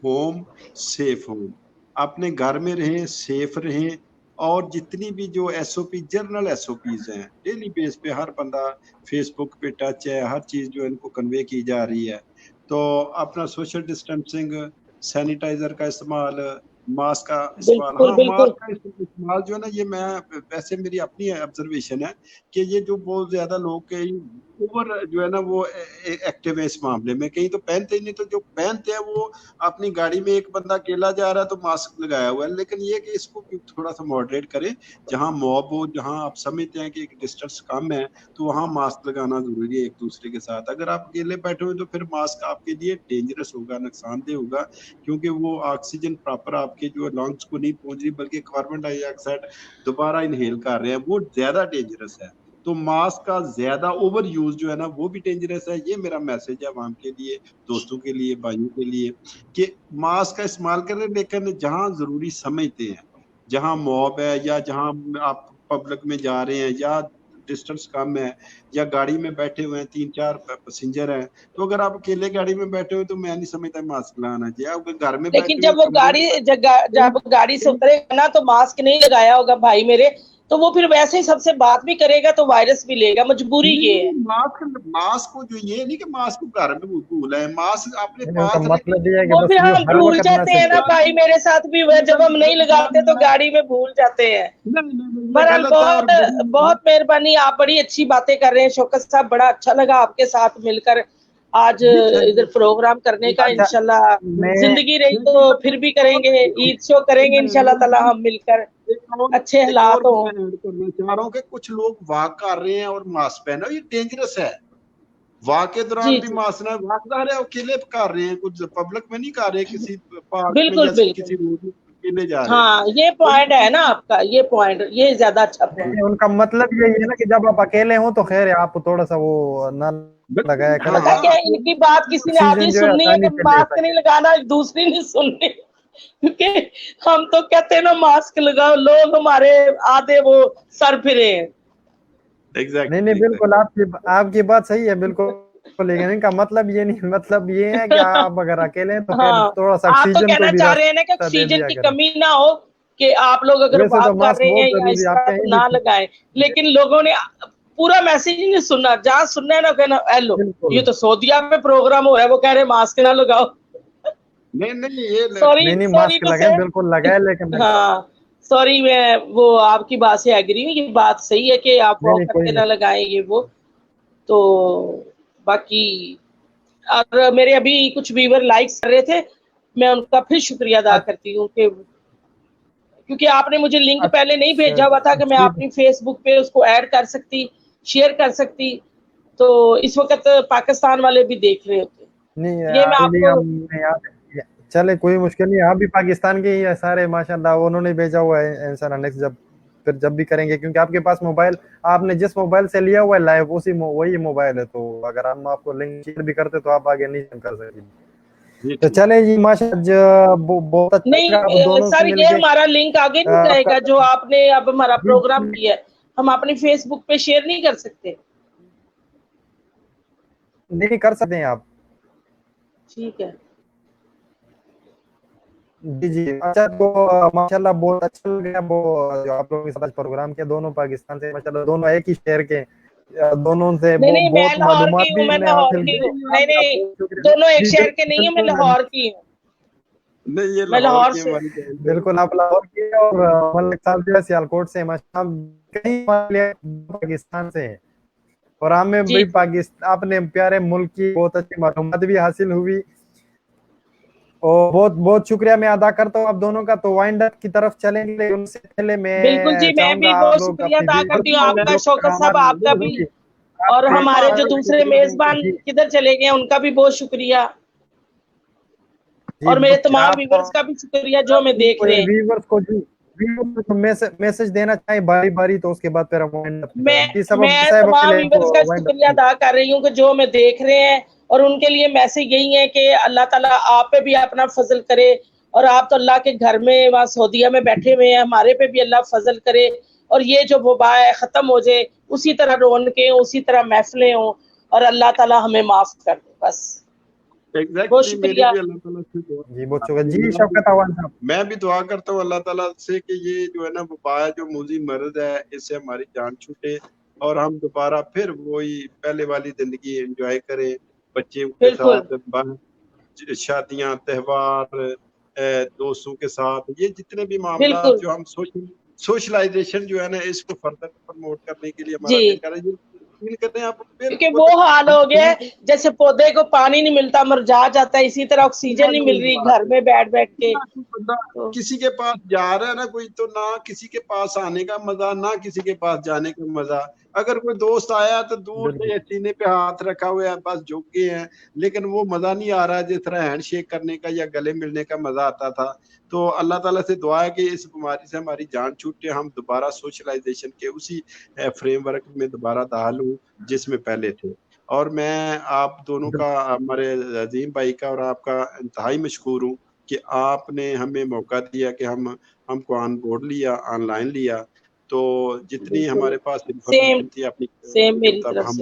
होम, सेफ होम, अपने घर में रहें, सेफ रहें। और जितनी भी जो SOP जनरल SOPs हैं, डेली बेस पे हर बंदा फेसबुक पे टच है, हर चीज़ जो है इनको कन्वे की जा रही है। तो अपना सोशल डिस्टेंसिंग, सैनिटाइजर का इस्तेमाल, मास्क का इस्तेमाल। बिल्कुल हाँ, बिल्कुल। मास्क का इस्तेमाल जो है ना, ये मैं वैसे मेरी अपनी ऑब्जर्वेशन है कि ये जो बहुत ज्यादा लोग कई ओवर जो है ना वो एक्टिव है इस मामले में। कहीं तो पहनते ही नहीं, तो जो पहनते हैं वो अपनी गाड़ी में एक बंदा अकेला जा रहा है तो मास्क लगाया हुआ है। लेकिन ये कि इसको भी थोड़ा सा मॉडरेट करें, जहाँ मॉब हो, जहाँ आप समझते हैं कि डिस्टेंस कम है, तो वहाँ मास्क लगाना जरूरी है एक दूसरे के साथ। अगर आप अकेले बैठे हुए तो फिर मास्क आपके लिए डेंजरस होगा, नुकसानदेह होगा, क्योंकि वो ऑक्सीजन प्रॉपर आपके जो लंग्स को नहीं पहुंच रही बल्कि कार्बन डाइऑक्साइड दोबारा इनहेल कर रहे हैं, वो ज्यादा डेंजरस है। तो मास्क का ज्यादा ओवर यूज जो है ना वो भी डेंजरस है। ये मेरा मैसेज है आवाम के लिए, दोस्तों के लिए, भाइयों के लिए कि मास्क का इस्तेमाल करें, लेकिन जहां जरूरी समझते हैं, जहां मॉब है या जहां आप पब्लिक में जा रहे हैं या डिस्टेंस कम है या गाड़ी में बैठे हुए हैं 3-4 पैसेंजर हैं, तो अगर आप अकेले गाड़ी में बैठे हुए तो मैं नहीं समझता मास्क लगाना चाहिए। आप घर में लेकिन बैठे हुए जब वो कमरे में जब गाड़ी से उतरेगा ना तो मास्क नहीं लगाया होगा भाई मेरे, तो वो फिर वैसे ही सबसे बात भी करेगा तो वायरस भी लेगा। मजबूरी ये है। मास्क मास्क को जो ये नहीं कि मास्क को घर में भूल है, मास्क अपने नहीं, उनका पास रखें। मतलब ये है कि वो बस फिर जो हम हर भूल वक्त जाते हैं मैसेज ना दे। भाई, मेरे साथ भी हुआ, जब हम नहीं लगाते तो गाड़ी में भूल जाते हैं। नहीं, ये बहरहाल गलत है और बहुत बहुत मेहरबानी, आप बड़ी अच्छी बातें कर रहे हैं शौकत साहब, बड़ा अच्छा लगा आपके साथ मिलकर आज इधर प्रोग्राम करने का। अच्छा, इंशाल्लाह मैं जिंदगी रही तो फिर भी करेंगे, ईद शो करेंगे इंशाल्लाह ताला हम मिलकर, अच्छे एक हालात और हों। मैं ऐड करना चाह रहा हूँ कि कुछ लोग वॉक कर रहे हैं और मास्क पहना, ये डेंजरस है। वॉक के दौरान जी भी जी मास्क ना, वॉक है अकेले कर रहे हैं, कुछ पब्लिक में नहीं कर रहे, किसी पार्क में बिल्कुल या बिल्कुल। किसी रोड में अकेले जा रहे हैं। हाँ ये तो पॉइंट है ना आपका, ये पॉइंट, ये ज्यादा अच्छा पॉइंट। नहीं, उनका मतलब यही है ना कि जब आप अकेले हो तो खैर है, आप थोड़ा सा वो ना लगाया करें, पता क्या है, इनकी बात किसी ने आधी ऑक्सीजन जो है सुननी है आसानी कि से ले मास्क नहीं सके। लगाना, दूसरी नहीं सुननी। क्योंकि हम तो कहते हैं ना मास्क लगाओ, लोग हमारे आधे वो सर फिरे हैं। नहीं नहीं, बिल्कुल आपकी बात सही है बिल्कुल, लेकिन इनका मतलब ये नहीं, मतलब ये है कि आप अगर अकेले हैं तो खैर हाँ, थोड़ा सा आप तो ऑक्सीजन को कहना भी चाह रहे हैं ना कि रास्ता दे ऑक्सीजन दिया की करें। कमी ना हो, कि आप लोग अगर वैसे तो वॉक कर मास्क रहे बहुत हैं या जरूरी इस है, आप तरह तो कहीं ना भी लगाएं, लेकिन लोगों ने पूरा मैसेज ही नहीं सुनना। जहाँ सुनना है ना कहना हेलो, बिल्कुल ये तो सऊदीया में प्रोग्राम हो रहा है, वो कह रहे मास्क ना लगाओ। नहीं ये सॉरी नहीं सॉरी मास्क टू से। लगाए, बिल्कुल लगाए, लेकिन हाँ सॉरी, मैं वो आपकी बात से एग्री हूँ, ये बात सही है कि आप नहीं वॉक नहीं करके कोई ना लगाएं ये वो। तो बाकी और मेरे अभी कुछ व्यूअर लाइक्स कर रहे थे, मैं उनका फिर शुक्रिया अदा करती हूँ कि क्योंकि आपने मुझे लिंक पहले नहीं अच्छा भेजा हुआ था कि मैं जी अपनी फेसबुक पे उसको ऐड कर सकती, शेयर कर सकती, तो इस वक्त पाकिस्तान वाले भी देख रहे होते। नहीं ये मैं आईडी आपको हम नहीं चले कोई मुश्किल नहीं, आप भी पाकिस्तान के ही है सारे माशाल्लाह, उन्होंने भेजा हुआ है आंसर नेक्स्ट जब भी करेंगे, क्योंकि आपके पास मोबाइल, आपने जिस मोबाइल से लिया हुआ है लाइव वही मोबाइल है, तो अगर हम आपको लिंक शेयर भी करते तो आप आगे नहीं कर सकते। तो चले जी माशाल्लाह, बहुत अच्छा लगा आप नहीं दोनों से सर, ये मिलके। हमारा लिंक आगे नहीं जाएगा जो आपने अब हमारा प्रोग्राम किया है, हम अपनी फेसबुक पे शेयर नहीं कर सकते? नहीं कर सकते हैं आप। ठीक है जी जी, अच्छा तो माशाल्लाह बहुत अच्छा लग गया वो जो आप लोगों के साथ प्रोग्राम किया, दोनों पाकिस्तान से माशाल्लाह, दोनों एक ही शहर के, दोनों से नहीं मैं बहुत लाहौर मालूमात की भी हूँ, मैं हमने लाहौर हासिल की की। हूँ। नहीं दोनों एक शहर के नहीं है, मैं लाहौर की हूँ। नहीं ये मैं लाहौर से। बिल्कुल आप लाहौर की और मलिक साहब जो है सियालकोट से, माशाल्लाह कहीं पाकिस्तान से हैं, और हमें भी पाकिस्तान अपने प्यारे मुल्क की बहुत अच्छी मालूमात भी हासिल हुई, और बहुत बहुत शुक्रिया मैं अदा करता हूँ आप दोनों का। तो वाइंड अप की तरफ चलेंगे, उनसे पहले बिल्कुल जी, मैं मैं भी चाहूंगा आप बहुत लोग शुक्रिया अदा अपनी करती हूँ आपका, शौकत साहब आपका भी, और हमारे जो दूसरे मेजबान किधर चले गए उनका भी बहुत शुक्रिया। और मेरे तमाम व्यूवर्स का भी शुक्रिया जो हमें देख रहे हैं। व्यूवर्स को जी व्यूवर्स को मैसेज देना चाहिए बारी बारी, तो उसके बाद फिर मैं तमाम व्यूवर्स का शुक्रिया अदा कर रही हूँ कि जो हमें देख रहे हैं, और उनके लिए मैसेज यही है कि अल्लाह ताला आप पे भी अपना फजल करे, और आप तो अल्लाह के घर में वहाँ सऊदीया में बैठे हुए हैं, हमारे पे भी अल्लाह फजल करे, और ये जो वबा है ख़त्म हो जाए, उसी तरह रौनकें उसी तरह महफिलें हों, और अल्लाह ताला हमें माफ़ कर दे। बस बहुत शुक्रिया जी, बहुत शुक्रिया जी। शौकत अवान साहब, मैं भी दुआ करता हूँ अल्लाह ताला से कि ये जो है ना वबा है, जो मूजी मर्ज है, इससे हमारी जान छूटे और हम दोबारा फिर वही पहले वाली जिंदगी एंजॉय करें, बच्चों के साथ, शादियां, त्योहार, दोस्तों के साथ, ये जितने भी मामला जो हम सोशलाइजेशन जो है ना, इसको फर्दर प्रमोट करने के लिए हमारा दिल कर रहा है। क्योंकि वो हाल हो गया है जैसे पौधे को पानी नहीं मिलता मुरझा जाता है, इसी तरह ऑक्सीजन नहीं मिल रही घर में बैठ बैठ के। तो किसी के पास जा रहा है ना कोई, तो ना किसी के पास आने का मजा, ना किसी के पास जाने का मजा। अगर कोई दोस्त आया तो दूर से सीने पे हाथ रखा हुआ है, बस झुके हैं, लेकिन वो मजा नहीं आ रहा जिस तरह हैंड शेक करने का या गले मिलने का मजा आता था। तो अल्लाह ताला से दुआ है कि इस बीमारी से हमारी जान छूटे, हम दोबारा सोशलाइजेशन के उसी फ्रेमवर्क में दोबारा दाखिल हूँ जिसमें पहले थे। और मैं आप दोनों का, हमारे अजीम भाई का और आपका इंतहाई मशकूर हूँ कि आपने हमें मौका दिया कि हम कुरान बोर्ड लिया, ऑनलाइन लिया, तो जितनी हमारे पास इंफॉर्मेशन थी अपनी तब हम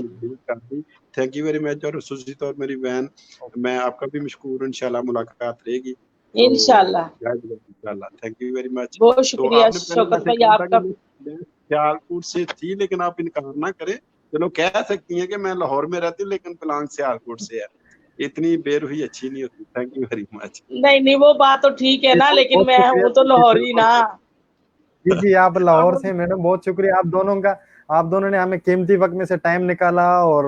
कर दी। Thank you very much. और सुजी तौर मेरी बहन, मैं आपका भी मशकूर हूँ, इंशाल्लाह मुलाकात रहेगी इंशाल्लाह। Thank you very much. बहुत शुक्रिया शौकत भाई आपका। सियालकोट से थी, लेकिन आप इनकार ना करें, चलो कह सकती हैं कि मैं लाहौर में रहती हूँ लेकिन बिलोंग सियालकोट से है, इतनी बेरुखी अच्छी नहीं होती। Thank you very much. नहीं वो बात तो ठीक है ना, लेकिन मैं हूँ तो लाहौरी ना। जी जी, आप लाहौर से मैडम, बहुत शुक्रिया आप दोनों का। आप दोनों ने हमें कीमती वक्त में से टाइम निकाला, और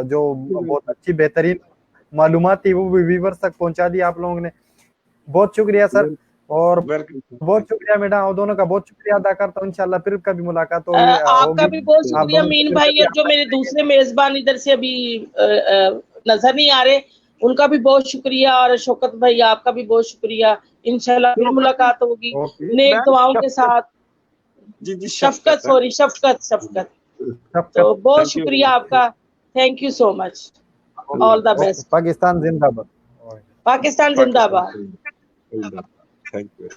जो बहुत अच्छी बेहतरीन मालूमात थी वो व्यूअर्स तक पहुंचा दी आप लोगों ने। बहुत शुक्रिया सर, और बहुत शुक्रिया मैडम, आप दोनों का बहुत शुक्रिया अदा करता हूँ। इंशाल्लाह फिर कभी मुलाकात होगी। आपका भी बहुत शुक्रिया मीन भाई, और जो मेरे दूसरे मेजबान इधर से अभी नजर नहीं आ रहे, उनका भी बहुत शुक्रिया, और शौकत भाई आपका भी बहुत शुक्रिया। इंशाल्लाह फिर मुलाकात होगी नेक दुआओं के साथ। शफकत तो बहुत शुक्रिया आपका। Thank you so much. All the best. Pakistan जिंदाबाद। पाकिस्तान जिंदाबाद। Thank you.